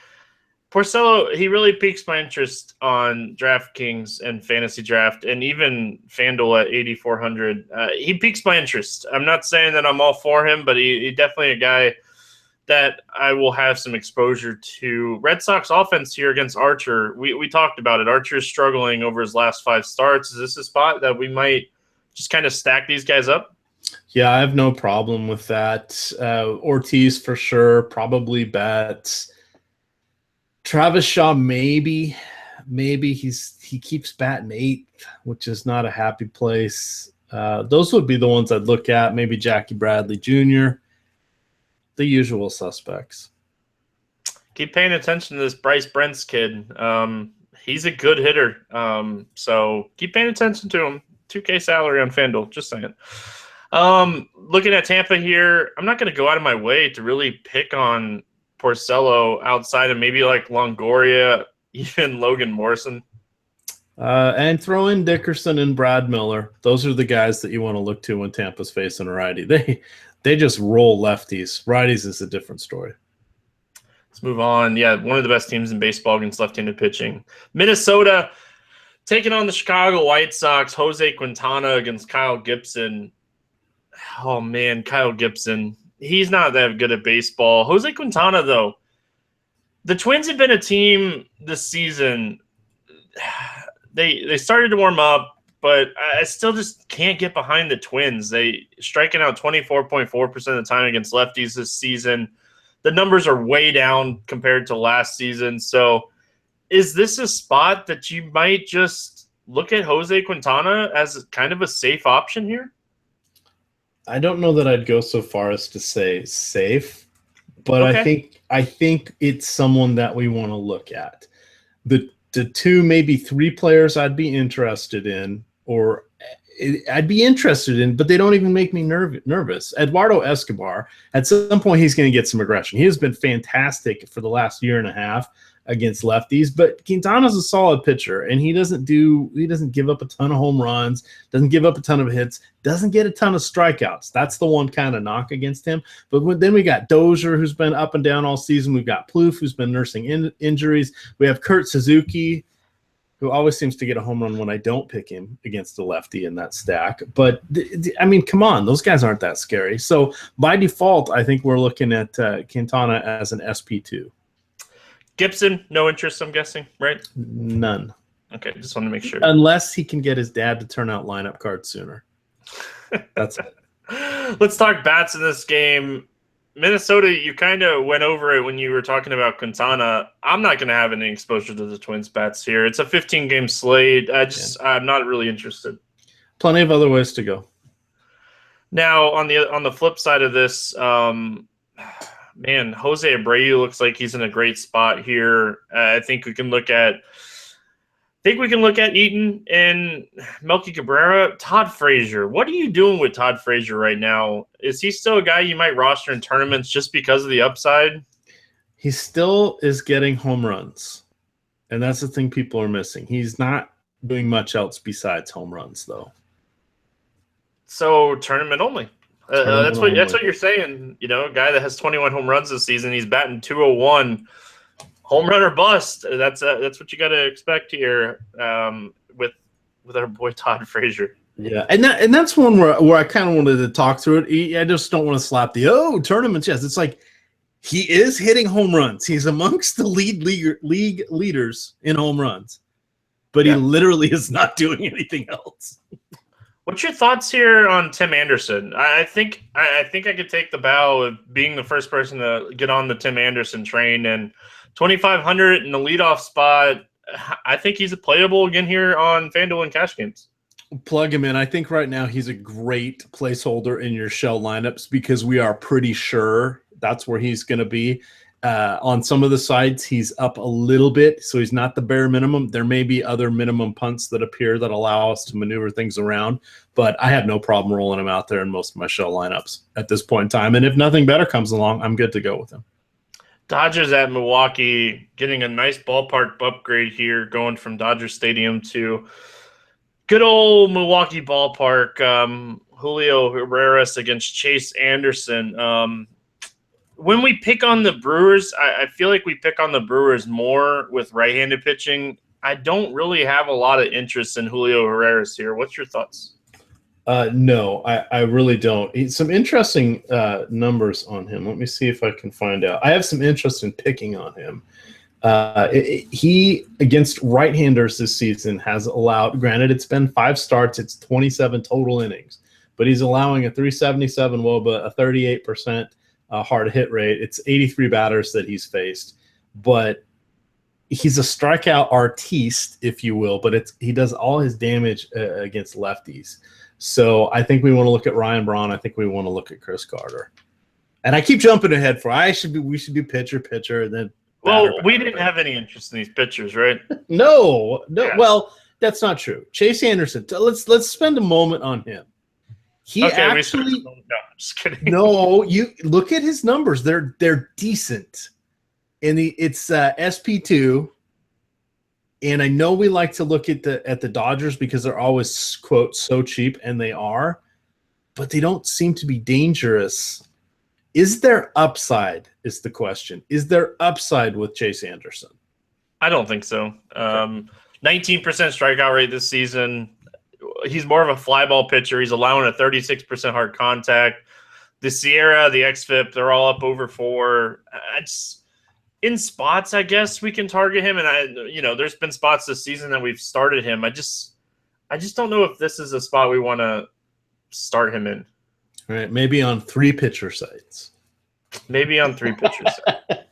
Porcello, he really piques my interest on DraftKings and Fantasy Draft and even FanDuel at 8,400. He piques my interest. I'm not saying that I'm all for him, but he definitely a guy that I will have some exposure to. Red Sox offense here against Archer. We talked about it. Archer is struggling over his last 5 starts. Is this a spot that we might just kind of stack these guys up? Yeah, I have no problem with that. Ortiz for sure, probably Betts. Travis Shaw, maybe he keeps batting 8th, which is not a happy place. Those would be the ones I'd look at. Maybe Jackie Bradley Jr., the usual suspects. Keep paying attention to this Bryce Brent's kid. He's a good hitter. So keep paying attention to him. 2K salary on FanDuel, just saying. Looking at Tampa here, I'm not going to go out of my way to really pick on Porcello outside of maybe like Longoria, even Logan Morrison. And throw in Dickerson and Brad Miller. Those are the guys that you want to look to when Tampa's facing a righty. They just roll lefties. Righties is a different story. Let's move on. Yeah, one of the best teams in baseball against left-handed pitching. Minnesota taking on the Chicago White Sox. Jose Quintana against Kyle Gibson. Oh, man, Kyle Gibson. He's not that good at baseball. Jose Quintana, though, the Twins have been a team this season. They started to warm up, but I still just can't get behind the Twins. They striking out 24.4% of the time against lefties this season. The numbers are way down compared to last season. So is this a spot that you might just look at Jose Quintana as kind of a safe option here? I don't know that I'd go so far as to say safe, but Okay. I think it's someone that we want to look at. The 2, maybe 3 players I'd be interested in, or I'd be interested in, but they don't even make me nervous. Eduardo Escobar, at some point, he's going to get some aggression. He has been fantastic for the last year and a half against lefties, but Quintana's a solid pitcher, and he doesn't give up a ton of home runs, doesn't give up a ton of hits, doesn't get a ton of strikeouts. That's the one kind of knock against him. But then we got Dozier, who's been up and down all season. We've got Plouffe, who's been nursing injuries. We have Kurt Suzuki, who always seems to get a home run when I don't pick him against a lefty in that stack. But, I mean, come on. Those guys aren't that scary. So, by default, I think we're looking at Quintana as an SP2. Gibson, no interest, I'm guessing, right? None. Okay, just want to make sure. Unless he can get his dad to turn out lineup cards sooner. That's it. Let's talk bats in this game. Minnesota, you kind of went over it when you were talking about Quintana. I'm not going to have any exposure to the Twins bats here. It's a 15-game slate. I'm not really interested. Plenty of other ways to go. Now, on the flip side of this, Jose Abreu looks like he's in a great spot here. I think we can look at Eaton and Melky Cabrera. Todd Frazier. What are you doing with Todd Frazier right now? Is he still a guy you might roster in tournaments just because of the upside? He still is getting home runs, and that's the thing people are missing. He's not doing much else besides home runs, though. So tournament only. That's what you're saying. You know, a guy that has 21 home runs this season, he's batting .201. Home run or bust. That's what you got to expect here with our boy Todd Frazier. Yeah, and that's one where I kind of wanted to talk through it. I just don't want to slap the tournaments. Yes, it's like he is hitting home runs. He's amongst the league leaders in home runs, but he literally is not doing anything else. What's your thoughts here on Tim Anderson? I think I could take the bow of being the first person to get on the Tim Anderson train, and 2,500 in the leadoff spot. I think he's playable again here on FanDuel and Cash Games. Plug him in. I think right now he's a great placeholder in your shell lineups because we are pretty sure that's where he's going to be. On some of the sides, he's up a little bit, so he's not the bare minimum. There may be other minimum punts that appear that allow us to maneuver things around, but I have no problem rolling him out there in most of my shell lineups at this point in time. And if nothing better comes along, I'm good to go with him. Dodgers at Milwaukee, getting a nice ballpark upgrade here, going from Dodger Stadium to good old Milwaukee ballpark. Julio Herreras against Chase Anderson. When we pick on the Brewers, I feel like we pick on the Brewers more with right-handed pitching. I don't really have a lot of interest in Julio Herreras here. What's your thoughts? No, I really don't. Some interesting numbers on him. Let me see if I can find out. I have some interest in picking on him. He, against right-handers this season, has allowed, granted it's been 5 starts, it's 27 total innings, but he's allowing a 377 WOBA, a 38% hard hit rate. It's 83 batters that he's faced, but he's a strikeout artiste, if you will, but he does all his damage against lefties. So I think we want to look at Ryan Braun. I think we want to look at Chris Carter. And I keep jumping ahead we should do pitcher, and then batter. We didn't have any interest in these pitchers, right? No. Yeah. Well, that's not true. Chase Anderson, let's spend a moment on him. No, I'm just kidding. No, you look at his numbers. They're decent. And it's SP2. And I know we like to look at the Dodgers because they're always, quote, so cheap, and they are, but they don't seem to be dangerous. Is there upside is the question. Is there upside with Chase Anderson? I don't think so. 19% strikeout rate this season. He's more of a fly ball pitcher. He's allowing a 36% hard contact. The Sierra, the XFIP, they're all up over 4. In spots, I guess we can target him, and there's been spots this season that we've started him. I just don't know if this is a spot we want to start him in. All right, maybe on 3 pitcher sites. Maybe on 3 pitcher sites.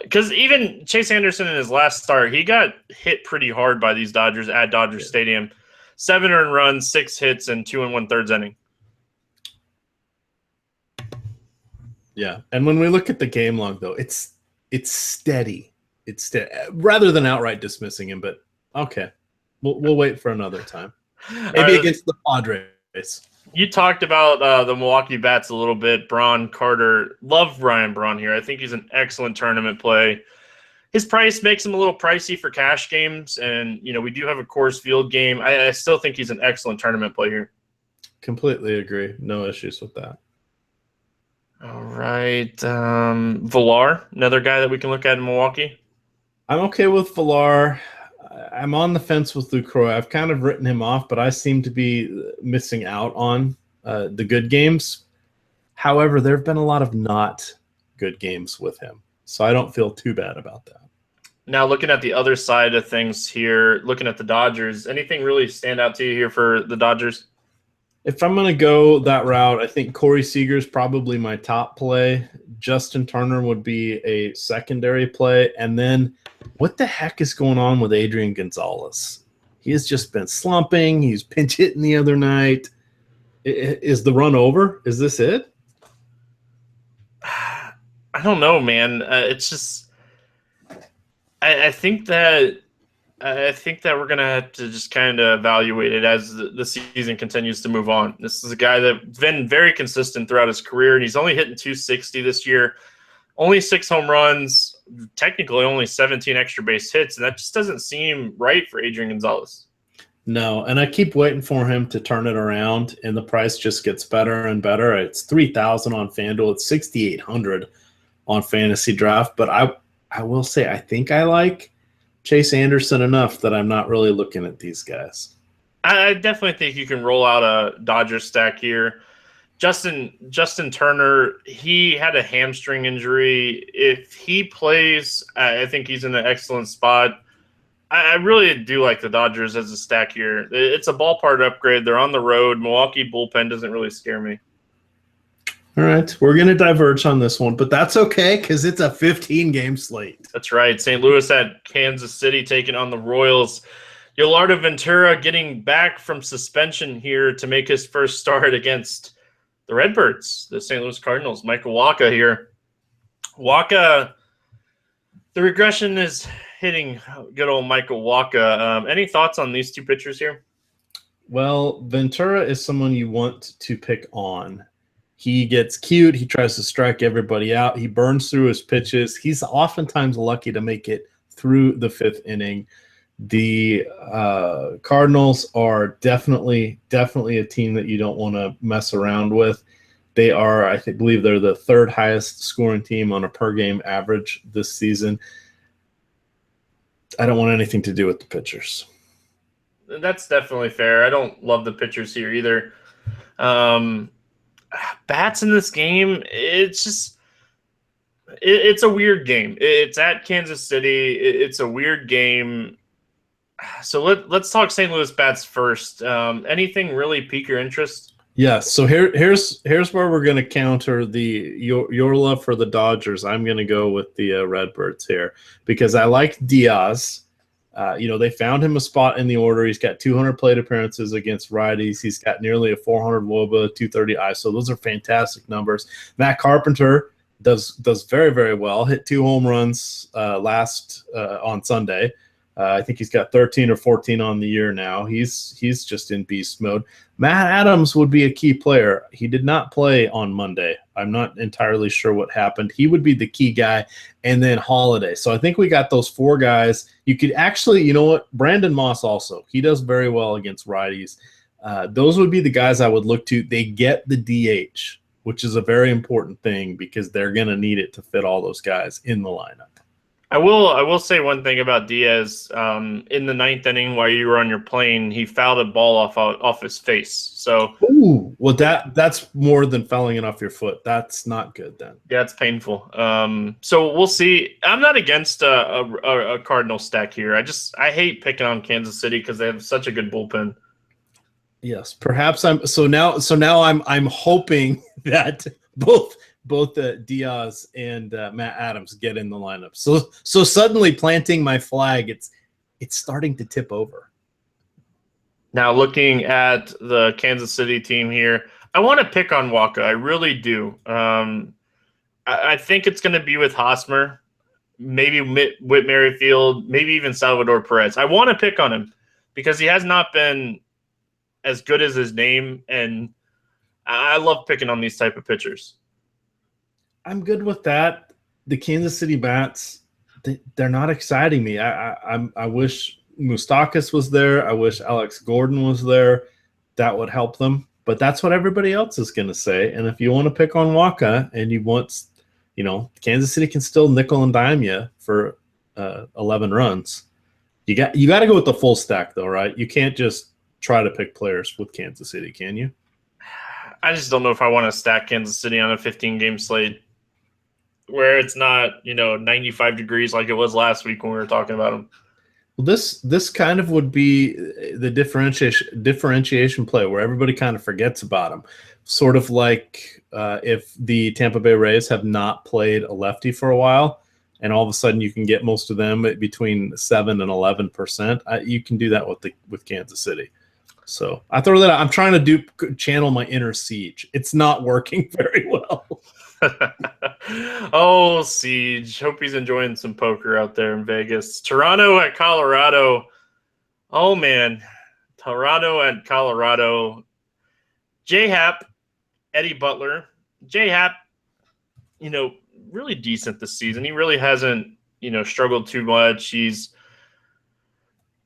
Because even Chase Anderson in his last start, he got hit pretty hard by these Dodgers at Dodger Stadium. 7 earned runs, 6 hits, and 2 1/3 inning. Yeah, and when we look at the game log, though, it's steady. It's steady, rather than outright dismissing him. But okay, we'll wait for another time. Maybe against the Padres. You talked about the Milwaukee Bats a little bit. Braun Carter. Love Ryan Braun here. I think he's an excellent tournament play. His price makes him a little pricey for cash games, and we do have a Coors Field game. I still think he's an excellent tournament play here. Completely agree. No issues with that. All right. Villar, another guy that we can look at in Milwaukee. I'm okay with Villar. I'm on the fence with Lucroy. I've kind of written him off, but I seem to be missing out on the good games. However, there have been a lot of not good games with him, so I don't feel too bad about that. Now, looking at the other side of things here, looking at the Dodgers, anything really stand out to you here for the Dodgers? If I'm going to go that route, I think Corey Seager is probably my top play. Justin Turner would be a secondary play. And then what the heck is going on with Adrian Gonzalez? He has just been slumping. He's pinch hitting the other night. Is the run over? Is this it? I don't know, man. It's just I think that we're going to have to just kind of evaluate it as the season continues to move on. This is a guy that's been very consistent throughout his career, and he's only hitting 260 this year, only 6 home runs, technically only 17 extra base hits, and that just doesn't seem right for Adrian Gonzalez. No, and I keep waiting for him to turn it around, and the price just gets better and better. It's $3,000 on FanDuel. It's $6,800 on Fantasy Draft, but I will say I think I like Chase Anderson enough that I'm not really looking at these guys. I definitely think you can roll out a Dodgers stack here. Justin Turner, he had a hamstring injury. If he plays, I think he's in an excellent spot. I really do like the Dodgers as a stack here. It's a ballpark upgrade. They're on the road. Milwaukee bullpen doesn't really scare me. All right, we're going to diverge on this one, but that's okay because it's a 15-game slate. That's right. St. Louis at Kansas City taking on the Royals. Yolardo Ventura getting back from suspension here to make his first start against the Redbirds, the St. Louis Cardinals. Michael Wacha here. Wacha, the regression is hitting good old Michael Wacha. Any thoughts on these two pitchers here? Well, Ventura is someone you want to pick on. He gets cute. He tries to strike everybody out. He burns through his pitches. He's oftentimes lucky to make it through the 5th inning. The Cardinals are definitely a team that you don't want to mess around with. They are, I believe they're the 3rd highest scoring team on a per-game average this season. I don't want anything to do with the pitchers. That's definitely fair. I don't love the pitchers here either. Bats in this game, it's a weird game. It's at Kansas City. It's a weird game. So let's talk St. Louis Bats first. Anything really pique your interest? Yeah, so here's where we're going to counter your love for the Dodgers. I'm going to go with the Redbirds here because I like Diaz. They found him a spot in the order. He's got 200 plate appearances against righties. He's got nearly a 400 WOBA, 230 ISO. Those are fantastic numbers. Matt Carpenter does very, very well. Hit 2 home runs on Sunday. I think he's got 13 or 14 on the year now. He's just in beast mode. Matt Adams would be a key player. He did not play on Monday. I'm not entirely sure what happened. He would be the key guy, and then Holiday. So I think we got those 4 guys. You could actually, Brandon Moss also. He does very well against righties. Those would be the guys I would look to. They get the DH, which is a very important thing because they're going to need it to fit all those guys in the lineup. I will say one thing about Diaz. In the 9th inning, while you were on your plane, he fouled a ball off his face. So, ooh, well, that's more than fouling it off your foot. That's not good then. Yeah, it's painful. So we'll see. I'm not against a Cardinal stack here. I hate picking on Kansas City because they have such a good bullpen. Yes, perhaps I'm hoping that both Diaz and Matt Adams get in the lineup. So suddenly planting my flag, it's starting to tip over. Now looking at the Kansas City team here, I want to pick on Wacha. I really do. I think it's going to be with Hosmer, maybe Whit Merrifield, maybe even Salvador Perez. I want to pick on him because he has not been as good as his name, and I love picking on these type of pitchers. I'm good with that. The Kansas City Bats, they're not exciting me. I wish Moustakas was there. I wish Alex Gordon was there. That would help them. But that's what everybody else is going to say. And if you want to pick on Waka and you want, Kansas City can still nickel and dime you for 11 runs. You got to go with the full stack, though, right? You can't just try to pick players with Kansas City, can you? I just don't know if I want to stack Kansas City on a 15-game slate where it's not, 95 degrees like it was last week when we were talking about them. Well, this kind of would be the differentiation play where everybody kind of forgets about them. Sort of like if the Tampa Bay Rays have not played a lefty for a while, and all of a sudden you can get most of them at between 7 and 11%. You can do that with Kansas City. So I throw that out. I'm trying to channel my inner Siege. It's not working very well. Oh, Siege. Hope he's enjoying some poker out there in Vegas. Toronto at Colorado. Oh, man. Toronto at Colorado. J-Happ, Eddie Butler. J-Happ, really decent this season. He really hasn't, struggled too much. He's,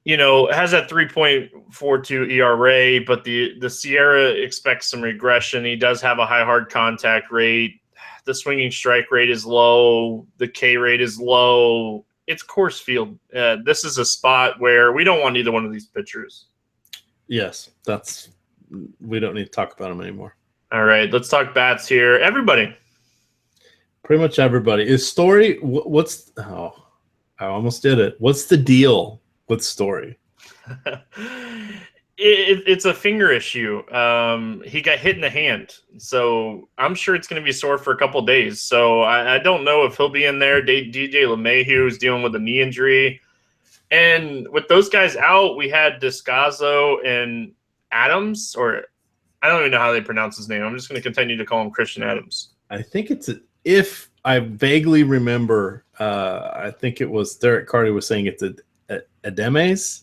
has that 3.42 ERA, but the Sierra expects some regression. He does have a high hard contact rate. The swinging strike rate is low. The K rate is low. It's Coors Field. This is a spot where we don't want either one of these pitchers. Yes, we don't need to talk about them anymore. All right, let's talk bats here. Everybody. Pretty much everybody. Is Story, I almost did it. What's the deal with Story? It's a finger issue. He got hit in the hand, so I'm sure it's going to be sore for a couple of days. So I don't know if he'll be in there. DJ LeMahieu is dealing with a knee injury. And with those guys out, we had Descalzo and Adams, or I don't even know how they pronounce his name. I'm just going to continue to call him Christian Adams. I think if I vaguely remember, I think it was Derek Carty was saying it's Ademes.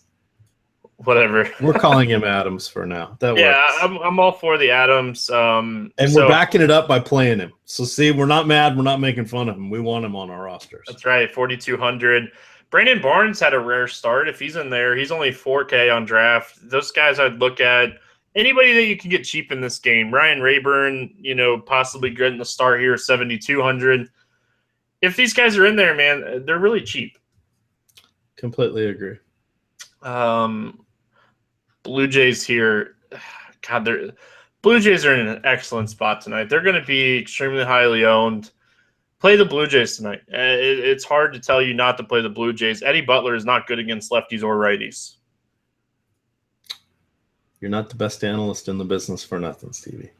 Whatever. We're calling him Adams for now. That works. I'm all for the Adams. We're backing it up by playing him. So see, we're not mad. We're not making fun of him. We want him on our rosters. That's right. 4,200. Brandon Barnes had a rare start. If he's in there, he's only 4K on draft. Those guys I'd look at. Anybody that you can get cheap in this game. Ryan Rayburn, possibly getting the start here, 7,200. If these guys are in there, man, they're really cheap. Completely agree. Blue Jays here. God, Blue Jays are in an excellent spot tonight. They're going to be extremely highly owned. Play the Blue Jays tonight. It's hard to tell you not to play the Blue Jays. Eddie Butler is not good against lefties or righties. You're not the best analyst in the business for nothing, Stevie.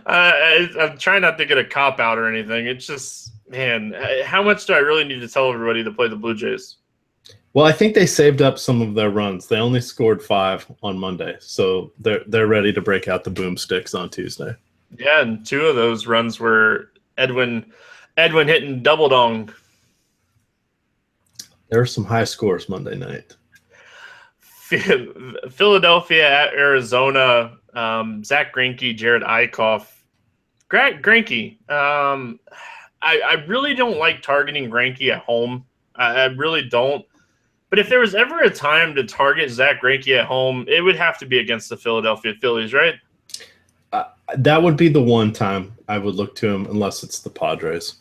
I'm trying not to get a cop out or anything. It's just, man, how much do I really need to tell everybody to play the Blue Jays? Well, I think they saved up some of their runs. They only scored 5 on Monday, so they're ready to break out the boomsticks on Tuesday. Yeah, and 2 of those runs were Edwin hitting double dong. There were some high scores Monday night. Philadelphia at Arizona. Zach Greinke, Jared Eichhoff. Greinke. I really don't like targeting Greinke at home. I really don't. But if there was ever a time to target Zach Greinke at home, it would have to be against the Philadelphia Phillies, right? That would be the one time I would look to him, unless it's the Padres.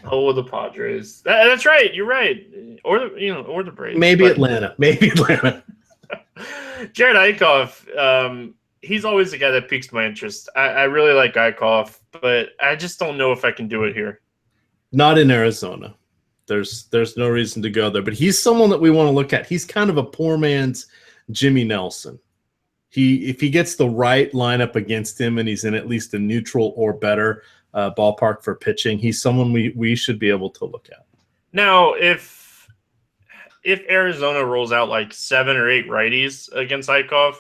Oh, the Padres. That's right. You're right. Or the Braves. Maybe Atlanta. Jared Eichhoff. He's always the guy that piques my interest. I really like Eichhoff, but I just don't know if I can do it here. Not in Arizona. There's no reason to go there. But he's someone that we want to look at. He's kind of a poor man's Jimmy Nelson. If he gets the right lineup against him and he's in at least a neutral or better ballpark for pitching, he's someone we should be able to look at. Now, if Arizona rolls out like 7 or 8 righties against Eichhoff,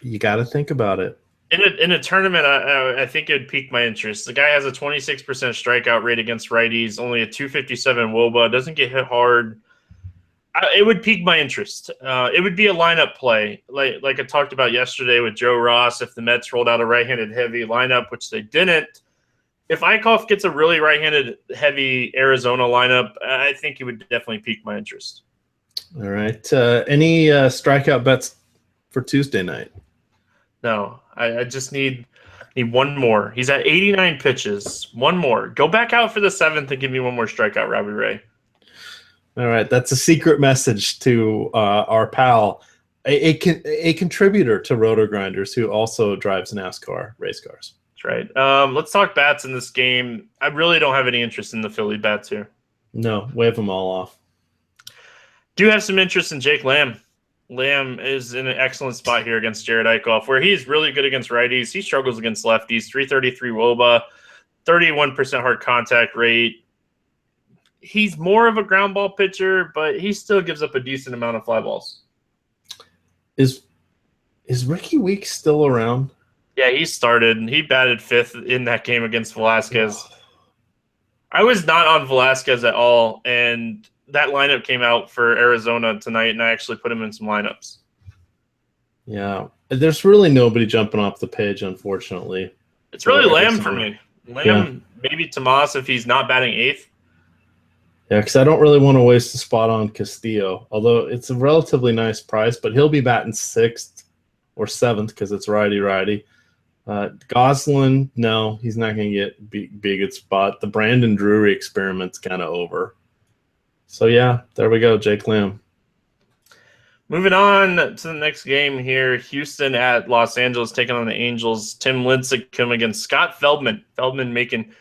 you got to think about it. In a tournament, I think it would pique my interest. The guy has a 26% strikeout rate against righties, only a 257 WOBA, doesn't get hit hard. It would pique my interest. It would be a lineup play, like I talked about yesterday with Joe Ross. If the Mets rolled out a right-handed heavy lineup, which they didn't, if Eichhoff gets a really right-handed heavy Arizona lineup, I think it would definitely pique my interest. All right. Any strikeout bets for Tuesday night? No, I just need one more. He's at 89 pitches. One more. Go back out for the 7th and give me one more strikeout, Robbie Ray. All right. That's a secret message to our pal, a contributor to Roto Grinders who also drives NASCAR race cars. That's right. Let's talk bats in this game. I really don't have any interest in the Philly bats here. No, wave them all off. Do have some interest in Jake Lamb. Lamb is in an excellent spot here against Jared Eichhoff, where he's really good against righties. He struggles against lefties. 333 WOBA, 31% hard contact rate. He's more of a ground ball pitcher, but he still gives up a decent amount of fly balls. Is Ricky Weeks still around? Yeah, he started. He batted 5th in that game against Velasquez. I was not on Velasquez at all, and that lineup came out for Arizona tonight, and I actually put him in some lineups. Yeah, there's really nobody jumping off the page, unfortunately. It's really Lamb for me. Lamb, maybe Tomas if he's not batting 8th. Yeah, because I don't really want to waste a spot on Castillo, although it's a relatively nice price, but he'll be batting 6th or 7th because it's righty-righty. Goslin, no, he's not going to get big at spot. The Brandon Drury experiment's kind of over. So, yeah, there we go, Jake Lamb. Moving on to the next game here, Houston at Los Angeles taking on the Angels. Tim Lincecum against Scott Feldman. Feldman making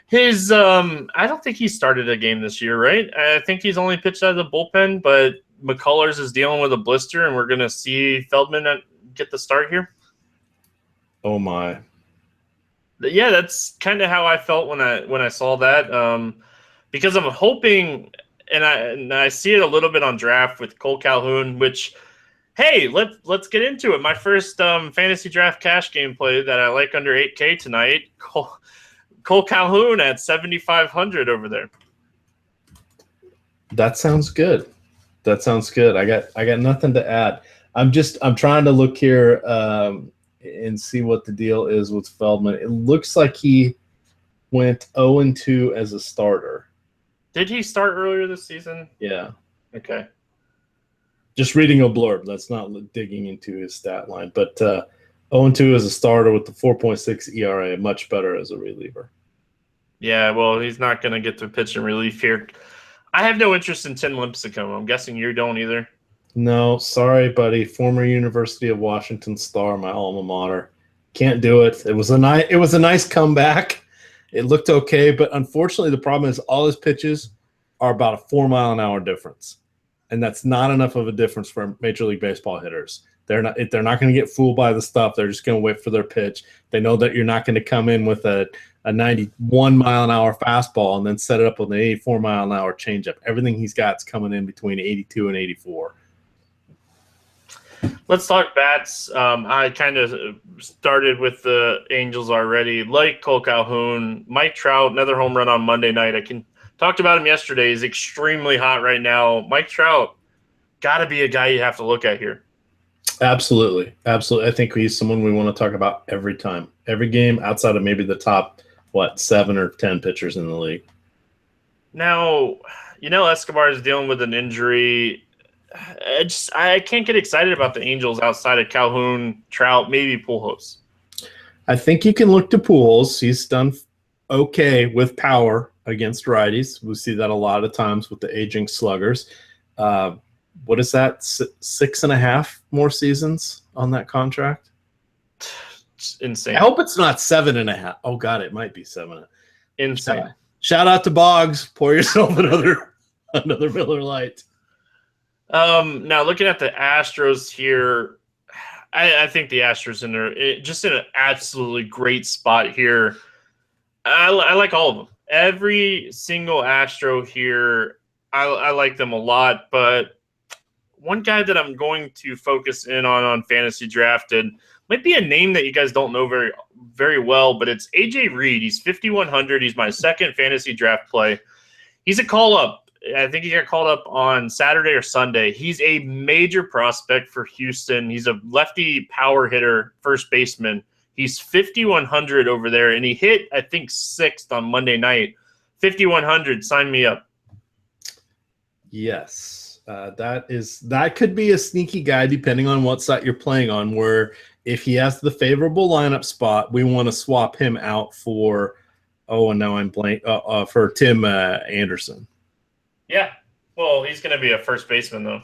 his I don't think he started a game this year, right? I think he's only pitched out of the bullpen, but McCullers is dealing with a blister, and we're going to see Feldman get the start here. Oh, my. Yeah, that's kind of how I felt when I saw that, because I'm hoping – and I see it a little bit on draft with Cole Calhoun, which, hey, let's get into it. My first fantasy draft cash game play that I like under 8K tonight, Cole Calhoun at 7,500 over there. That sounds good. I got nothing to add. I'm trying to look here and see what the deal is with Feldman. It looks like he went 0-2 as a starter. Did he start earlier this season? Yeah. Okay. Just reading a blurb. That's not digging into his stat line. But 0-2 as a starter with the 4.6 ERA, much better as a reliever. Yeah, well, he's not going to get to pitch in relief here. I have no interest in Tim Lincecum. I'm guessing you don't either. No, sorry, buddy. Former University of Washington star, my alma mater. Can't do it. It was a nice comeback. It looked okay, but unfortunately the problem is all his pitches are about a 4-mile-an-hour difference. And that's not enough of a difference for Major League Baseball hitters. They're not going to get fooled by the stuff. They're just going to wait for their pitch. They know that you're not going to come in with a 91-mile-an-hour fastball and then set it up with an 84-mile-an-hour changeup. Everything he's got is coming in between 82 and 84. Talk bats. I kind of started with the Angels already. Like Cole Calhoun, Mike Trout, another home run on Monday night. Talked about him yesterday. He's extremely hot right now. Mike Trout, got to be a guy you have to look at here. Absolutely. I think he's someone we want to talk about every time, every game outside of maybe the top, 7 or 10 pitchers in the league. Now, Escobar is dealing with an injury. I can't get excited about the Angels outside of Calhoun, Trout, maybe Pujols. I think you can look to Pujols. He's done okay with power against righties. We see that a lot of times with the aging sluggers. What is that? 6.5 more seasons on that contract? It's insane. I hope it's not 7.5. Oh God, it might be 7. Insane. Shout out to Boggs. Pour yourself another Miller Lite. Now looking at the Astros here, I think the Astros in an absolutely great spot here. I like all of them. Every single Astro here, I like them a lot. But one guy that I'm going to focus in on fantasy drafted might be a name that you guys don't know very, very well, but it's AJ Reed. He's 5,100. He's my second fantasy draft play. He's a call up. I think he got called up on Saturday or Sunday. He's a major prospect for Houston. He's a lefty power hitter, first baseman. He's 5,100 over there, and he hit, I think, 6th on Monday night. 5,100, sign me up. Yes, that could be a sneaky guy depending on what site you're playing on, where if he has the favorable lineup spot, we want to swap him out for and now I'm blank for Tim Anderson. Yeah. Well, he's going to be a first baseman, though.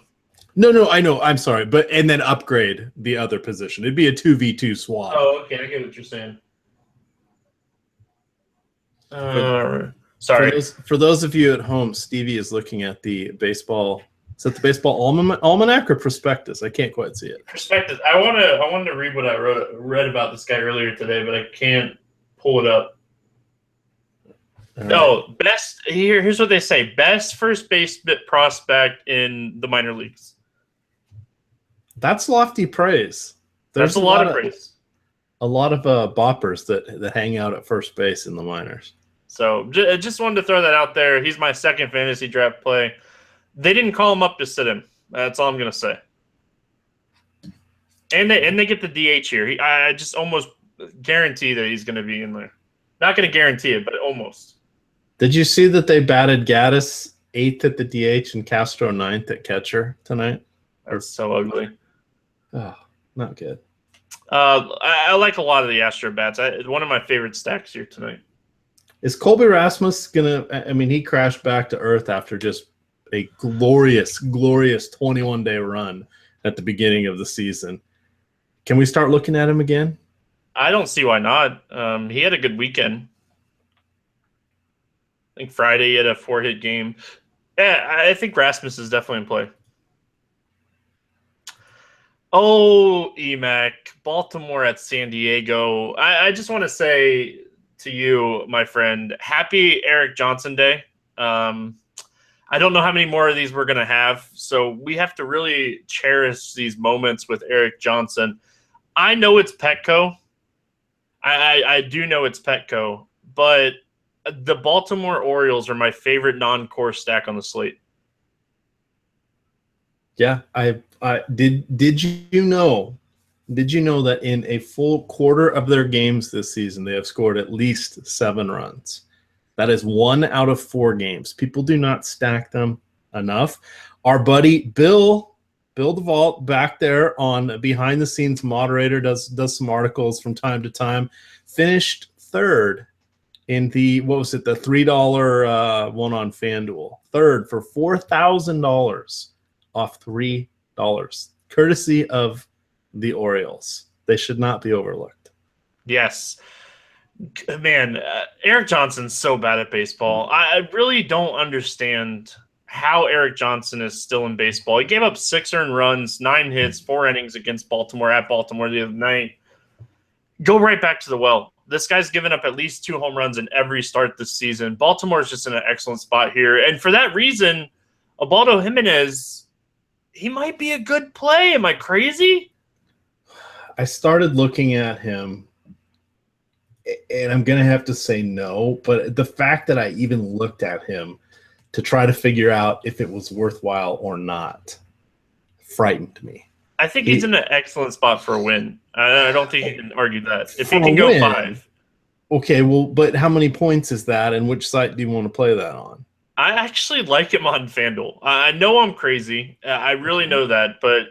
No, I know. I'm sorry. And then upgrade the other position. It'd be a 2v2 swap. Oh, okay. I get what you're saying. Sorry. For those of you at home, Stevie is looking at the baseball. Is that the baseball almanac or prospectus? I can't quite see it. Prospectus. I wanted to read what I read about this guy earlier today, but I can't pull it up. No, best. Here's what they say: best first base prospect in the minor leagues. That's lofty praise. That's a lot of praise. A lot of boppers that hang out at first base in the minors. So just wanted to throw that out there. He's my second fantasy draft play. They didn't call him up to sit him. That's all I'm gonna say. And they get the DH here. I just almost guarantee that he's gonna be in there. Not gonna guarantee it, but almost. Did you see that they batted Gaddis 8th at the DH and Castro 9th at catcher tonight? That's so ugly. Oh, not good. I like a lot of the Astro bats. One of my favorite stacks here tonight. Is Colby Rasmus gonna? I mean, he crashed back to earth after just a glorious 21-day run at the beginning of the season. Can we start looking at him again? I don't see why not. He had a good weekend. I think Friday he had a 4-hit game. Yeah, I think Rasmus is definitely in play. Oh, EMAC, Baltimore at San Diego. I just want to say to you, my friend, happy Eric Johnson Day. I don't know how many more of these we're going to have, so we have to really cherish these moments with Eric Johnson. I know it's Petco. I do know it's Petco, but the Baltimore Orioles are my favorite non-core stack on the slate. Yeah, I did you know that in a full quarter of their games this season they have scored at least 7 runs? That is 1 out of 4 games. People do not stack them enough. Our buddy Bill DeVault back there on behind the scenes moderator does some articles from time to time. Finished 3rd in the the $3 one on FanDuel. 3rd for $4,000 off $3, courtesy of the Orioles. They should not be overlooked. Yes. Man, Eric Johnson's so bad at baseball. I really don't understand how Eric Johnson is still in baseball. He gave up 6 earned runs, 9 hits, 4 innings against Baltimore at Baltimore the other night. Go right back to the well. This guy's given up at least 2 home runs in every start this season. Baltimore's just in an excellent spot here. And for that reason, Ubaldo Jimenez, he might be a good play. Am I crazy? I started looking at him, and I'm going to have to say no. But the fact that I even looked at him to try to figure out if it was worthwhile or not frightened me. I think he's in an excellent spot for a win. I don't think you can argue that. If he can go 5. Okay, well, but how many points is that, and which site do you want to play that on? I actually like him on FanDuel. I know I'm crazy. I really know that. But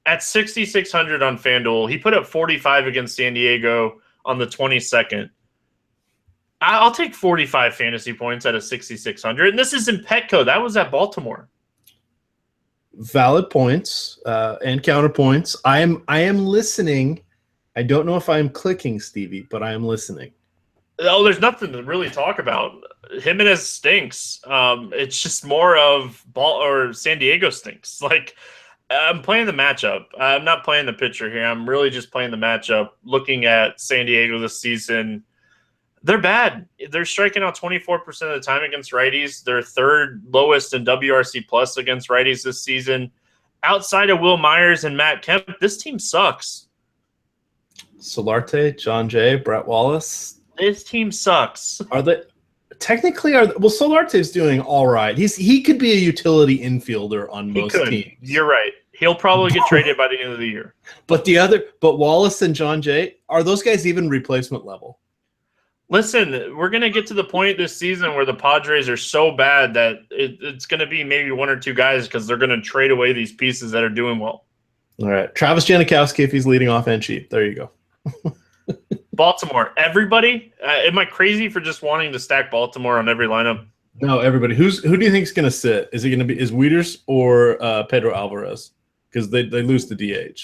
at 6,600 on FanDuel, he put up 45 against San Diego on the 22nd. I'll take 45 fantasy points at a 6,600. And this is in Petco. That was at Baltimore. Valid points and counterpoints. I am listening. I don't know if I am clicking, Stevie, but I am listening. Oh, there's nothing to really talk about. Jimenez stinks. It's just more of San Diego stinks. Like, I'm playing the matchup. I'm not playing the pitcher here. I'm really just playing the matchup. Looking at San Diego this season, they're bad. They're striking out 24% of the time against righties. They're 3rd lowest in WRC plus against righties this season. Outside of Will Myers and Matt Kemp, this team sucks. Solarte, John Jay, Brett Wallace. This team sucks. Are they technically, Solarte's doing all right. He could be a utility infielder on most teams. You're right. He'll probably get traded by the end of the year. But Wallace and John Jay, are those guys even replacement level? Listen, we're going to get to the point this season where the Padres are so bad that it's going to be maybe one or two guys because they're going to trade away these pieces that are doing well. All right. Travis Janikowski, if he's leading off and cheap. There you go. Baltimore. Everybody? Am I crazy for just wanting to stack Baltimore on every lineup? No, everybody. Who do you think is going to sit? Is it going to be Wieters or Pedro Alvarez? Because they lose the DH.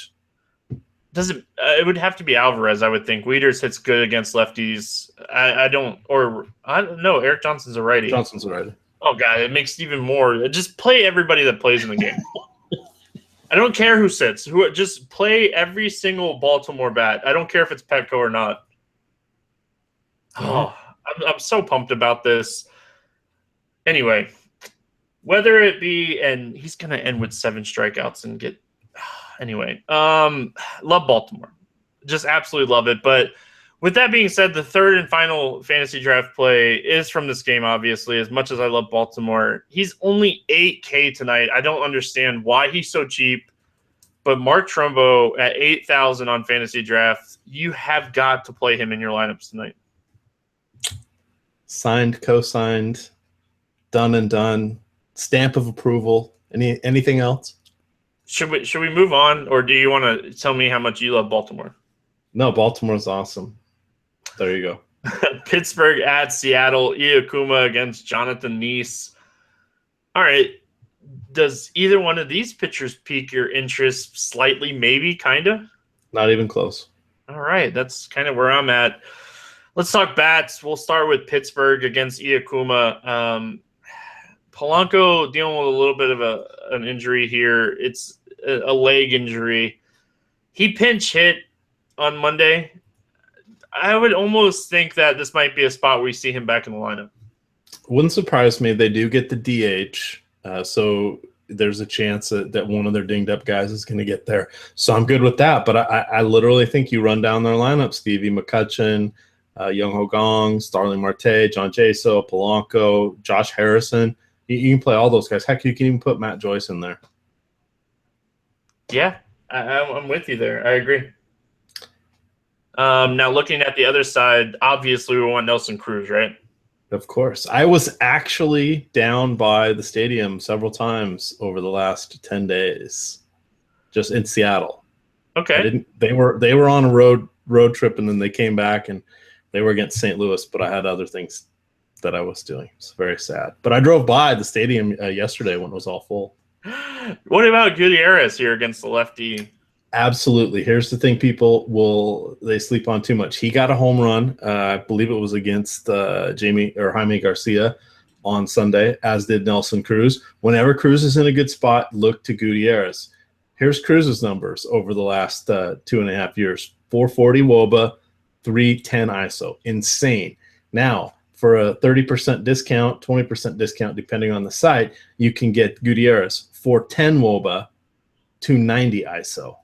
It would have to be Alvarez, I would think. Wieters hits good against lefties. I don't know. Eric Johnson's a righty. Johnson's a righty. Oh god, it makes it even more. Just play everybody that plays in the game. I don't care who sits. Just play every single Baltimore bat. I don't care if it's Petco or not. Oh, I'm so pumped about this. Anyway, whether it be, and he's gonna end with 7 strikeouts and get. Anyway, love Baltimore. Just absolutely love it. But with that being said, the third and final fantasy draft play is from this game, obviously. As much as I love Baltimore, he's only 8K tonight. I don't understand why he's so cheap. But Mark Trumbo at 8,000 on fantasy draft, you have got to play him in your lineups tonight. Signed, co-signed, done and done. Stamp of approval. Anything else? Should we move on, or do you want to tell me how much you love Baltimore? No, Baltimore's awesome. There you go. Pittsburgh at Seattle. Iakuma against Jonathan Neese. All right. Does either one of these pitchers pique your interest slightly, maybe, kind of? Not even close. All right. That's kind of where I'm at. Let's talk bats. We'll start with Pittsburgh against Iakuma. Polanco dealing with a little bit of an injury here. It's a leg injury. He pinch hit on Monday. I would almost think that this might be a spot where you see him back in the lineup. Wouldn't surprise me. They do get the DH, so there's a chance that one of their dinged up guys is going to get there. So I'm good with that. But I literally think you run down their lineup: Stevie McCutcheon, Young Ho Gong, Starling Marte, John Jaso, Polanco, Josh Harrison. You can play all those guys. Heck, you can even put Matt Joyce in there. Yeah, I'm with you there. I agree. Now, looking at the other side, obviously we want Nelson Cruz, right? Of course. I was actually down by the stadium several times over the last 10 days, just in Seattle. Okay. They were on a road trip, and then they came back, and they were against St. Louis, but I had other things that I was doing. It's very sad. But I drove by the stadium yesterday when it was all full. What about Gutierrez here against the lefty? Absolutely. Here's the thing: they sleep on too much. He got a home run. I believe it was against Jaime Garcia on Sunday, as did Nelson Cruz. Whenever Cruz is in a good spot, look to Gutierrez. Here's Cruz's numbers over the last 2.5 years: 440 WOBA, 310 ISO. Insane. Now, for a 30% discount, 20% discount, depending on the site, you can get Gutierrez 410 WOBA, 290 ISO.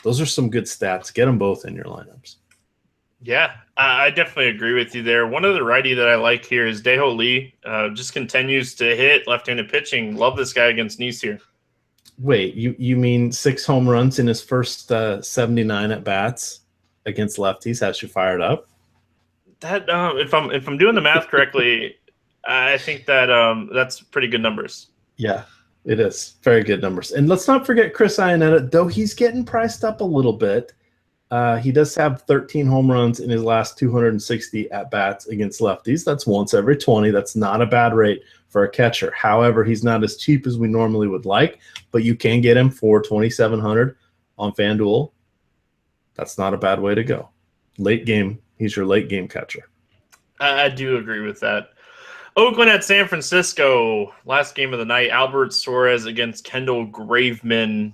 Those are some good stats. Get them both in your lineups. Yeah, I definitely agree with you there. One other righty that I like here is Dae-Ho Lee. Just continues to hit left-handed pitching. Love this guy against Neese here. Wait, you mean 6 home runs in his first 79 at bats against lefties has you fired up? That if I'm doing the math correctly, I think that that's pretty good numbers. Yeah, it is very good numbers. And let's not forget Chris Iannetta, though he's getting priced up a little bit. He does have 13 home runs in his last 260 at bats against lefties. That's once every 20. That's not a bad rate for a catcher. However, he's not as cheap as we normally would like, but you can get him for $2,700 on FanDuel. That's not a bad way to go. Late game. He's your late game catcher. I do agree with that. Oakland at San Francisco. Last game of the night. Albert Suarez against Kendall Graveman.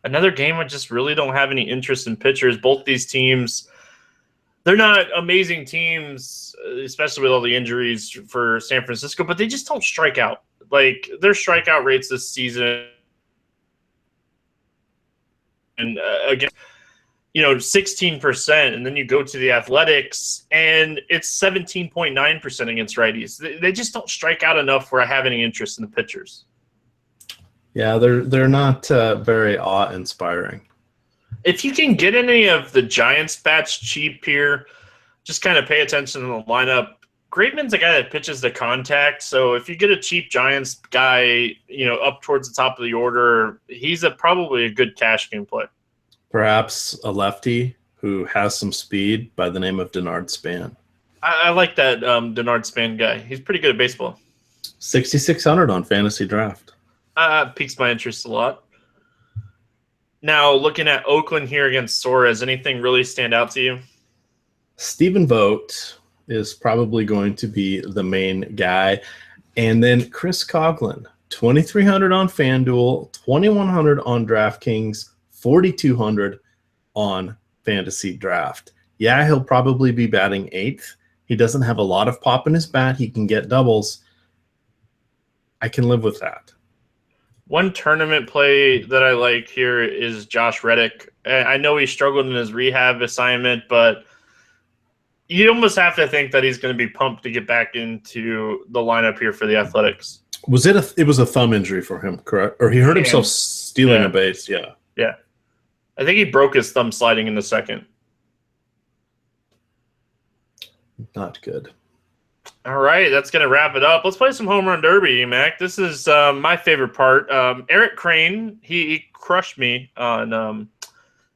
Another game I just really don't have any interest in pitchers. Both these teams, they're not amazing teams, especially with all the injuries for San Francisco, but they just don't strike out. Like, their strikeout rates this season and again, 16%, and then you go to the Athletics, and it's 17.9% against righties. They just don't strike out enough where I have any interest in the pitchers. Yeah, they're not very awe-inspiring. If you can get any of the Giants bats cheap here, just kind of pay attention to the lineup. Graveman's a guy that pitches to contact, so if you get a cheap Giants guy, up towards the top of the order, he's probably a good cash game play. Perhaps a lefty who has some speed by the name of Denard Span. I like that Denard Span guy. He's pretty good at baseball. 6,600 on Fantasy Draft. Piques my interest a lot. Now, looking at Oakland here against Suarez, anything really stand out to you? Stephen Vogt is probably going to be the main guy. And then Chris Coughlin, 2,300 on FanDuel, 2,100 on DraftKings, 4,200 on Fantasy Draft. Yeah, he'll probably be batting 8th. He doesn't have a lot of pop in his bat. He can get doubles. I can live with that. One tournament play that I like here is Josh Reddick. I know he struggled in his rehab assignment, but you almost have to think that he's going to be pumped to get back into the lineup here for the Athletics. It was a thumb injury for him, correct? Or he hurt himself stealing a base, yeah. Yeah. I think he broke his thumb sliding in the second. Not good. All right, that's going to wrap it up. Let's play some Home Run Derby, Mac. This is my favorite part. Eric Crane, he crushed me on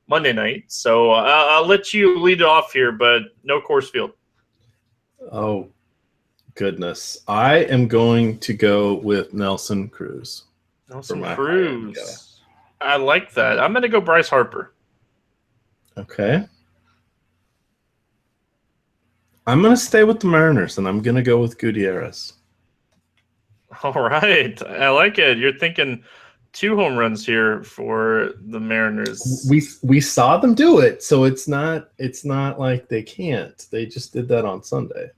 Monday night. So I'll let you lead it off here, but no Coors Field. Oh, goodness. I am going to go with Nelson Cruz. Nelson Cruz. I like that. I'm going to go Bryce Harper. Okay. I'm going to stay with the Mariners, and I'm going to go with Gutierrez. All right. I like it. You're thinking 2 home runs here for the Mariners. We saw them do it, so it's not like they can't. They just did that on Sunday.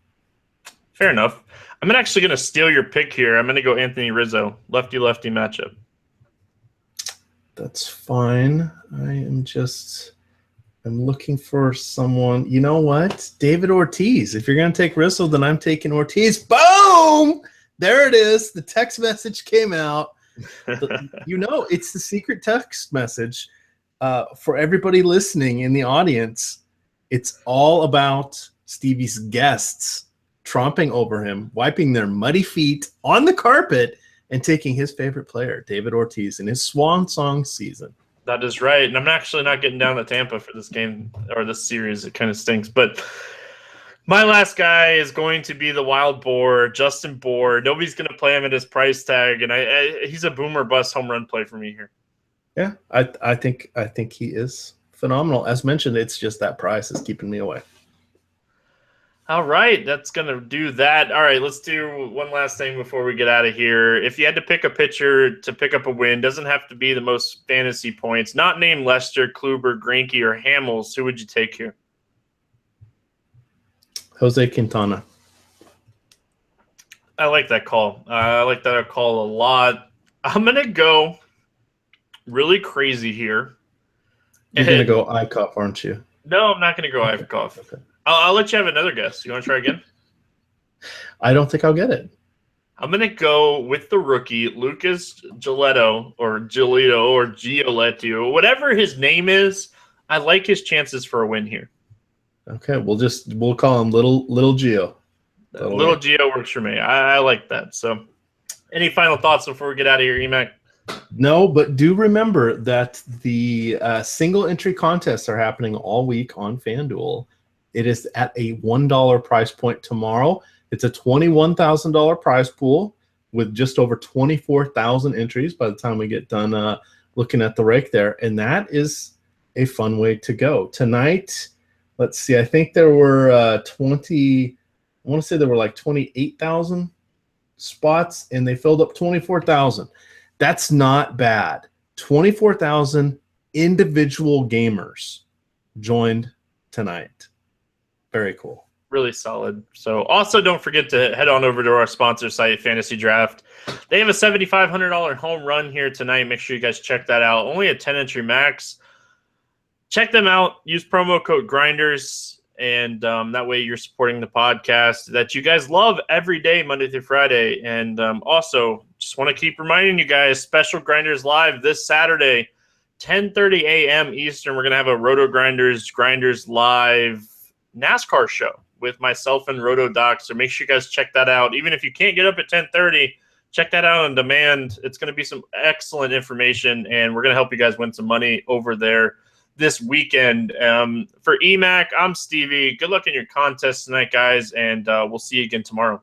Fair enough. I'm actually going to steal your pick here. I'm going to go Anthony Rizzo, lefty-lefty matchup. That's fine. I'm looking for someone. You know what? David Ortiz. If you're going to take Rizzo, then I'm taking Ortiz. Boom! There it is. The text message came out. It's the secret text message for everybody listening in the audience. It's all about Stevie's guests tromping over him, wiping their muddy feet on the carpet, and taking his favorite player, David Ortiz, in his swan song season. That is right. And I'm actually not getting down to Tampa for this game or this series. It kind of stinks. But my last guy is going to be the wild boar, Justin Bour. Nobody's going to play him at his price tag, and he's a boomer bust home run play for me here. Yeah, I think he is phenomenal. As mentioned, it's just that price is keeping me away. All right, that's going to do that. All right, let's do one last thing before we get out of here. If you had to pick a pitcher to pick up a win, doesn't have to be the most fantasy points, not named Lester, Kluber, Greinke, or Hamels, who would you take here? Jose Quintana. I like that call. I like that call a lot. I'm going to go really crazy here. You're going to go Eichhoff, aren't you? No, I'm not going to go Eichhoff. Okay. I'll let you have another guess. You want to try again? I don't think I'll get it. I'm going to go with the rookie, Lucas Giolito or Giolito, whatever his name is. I like his chances for a win here. Okay, we'll call him Little Gio. Little Gio works for me. I like that. So, any final thoughts before we get out of here, Emac? No, but do remember that the single entry contests are happening all week on FanDuel. It is at a $1 price point tomorrow. It's a $21,000 prize pool with just over 24,000 entries by the time we get done looking at the rake there. And that is a fun way to go. Tonight, let's see, I think there were I want to say there were like 28,000 spots, and they filled up 24,000. That's not bad. 24,000 individual gamers joined tonight. Very cool. Really solid. So also don't forget to head on over to our sponsor site, Fantasy Draft. They have a $7,500 home run here tonight. Make sure you guys check that out. Only a 10 entry max. check them out. Use promo code Grinders, and that way you're supporting the podcast that you guys love every day, Monday through Friday. And also, just want to keep reminding you guys, special Grinders Live this Saturday, 10:30 a.m. Eastern. We're going to have a Roto Grinders Live NASCAR show with myself and Roto Doc. So make sure you guys check that out. Even if you can't get up at 10:30, check that out on demand. It's going to be some excellent information, and we're going to help you guys win some money over there this weekend. For EMAC, I'm Stevie. Good luck in your contest tonight, guys, and we'll see you again tomorrow.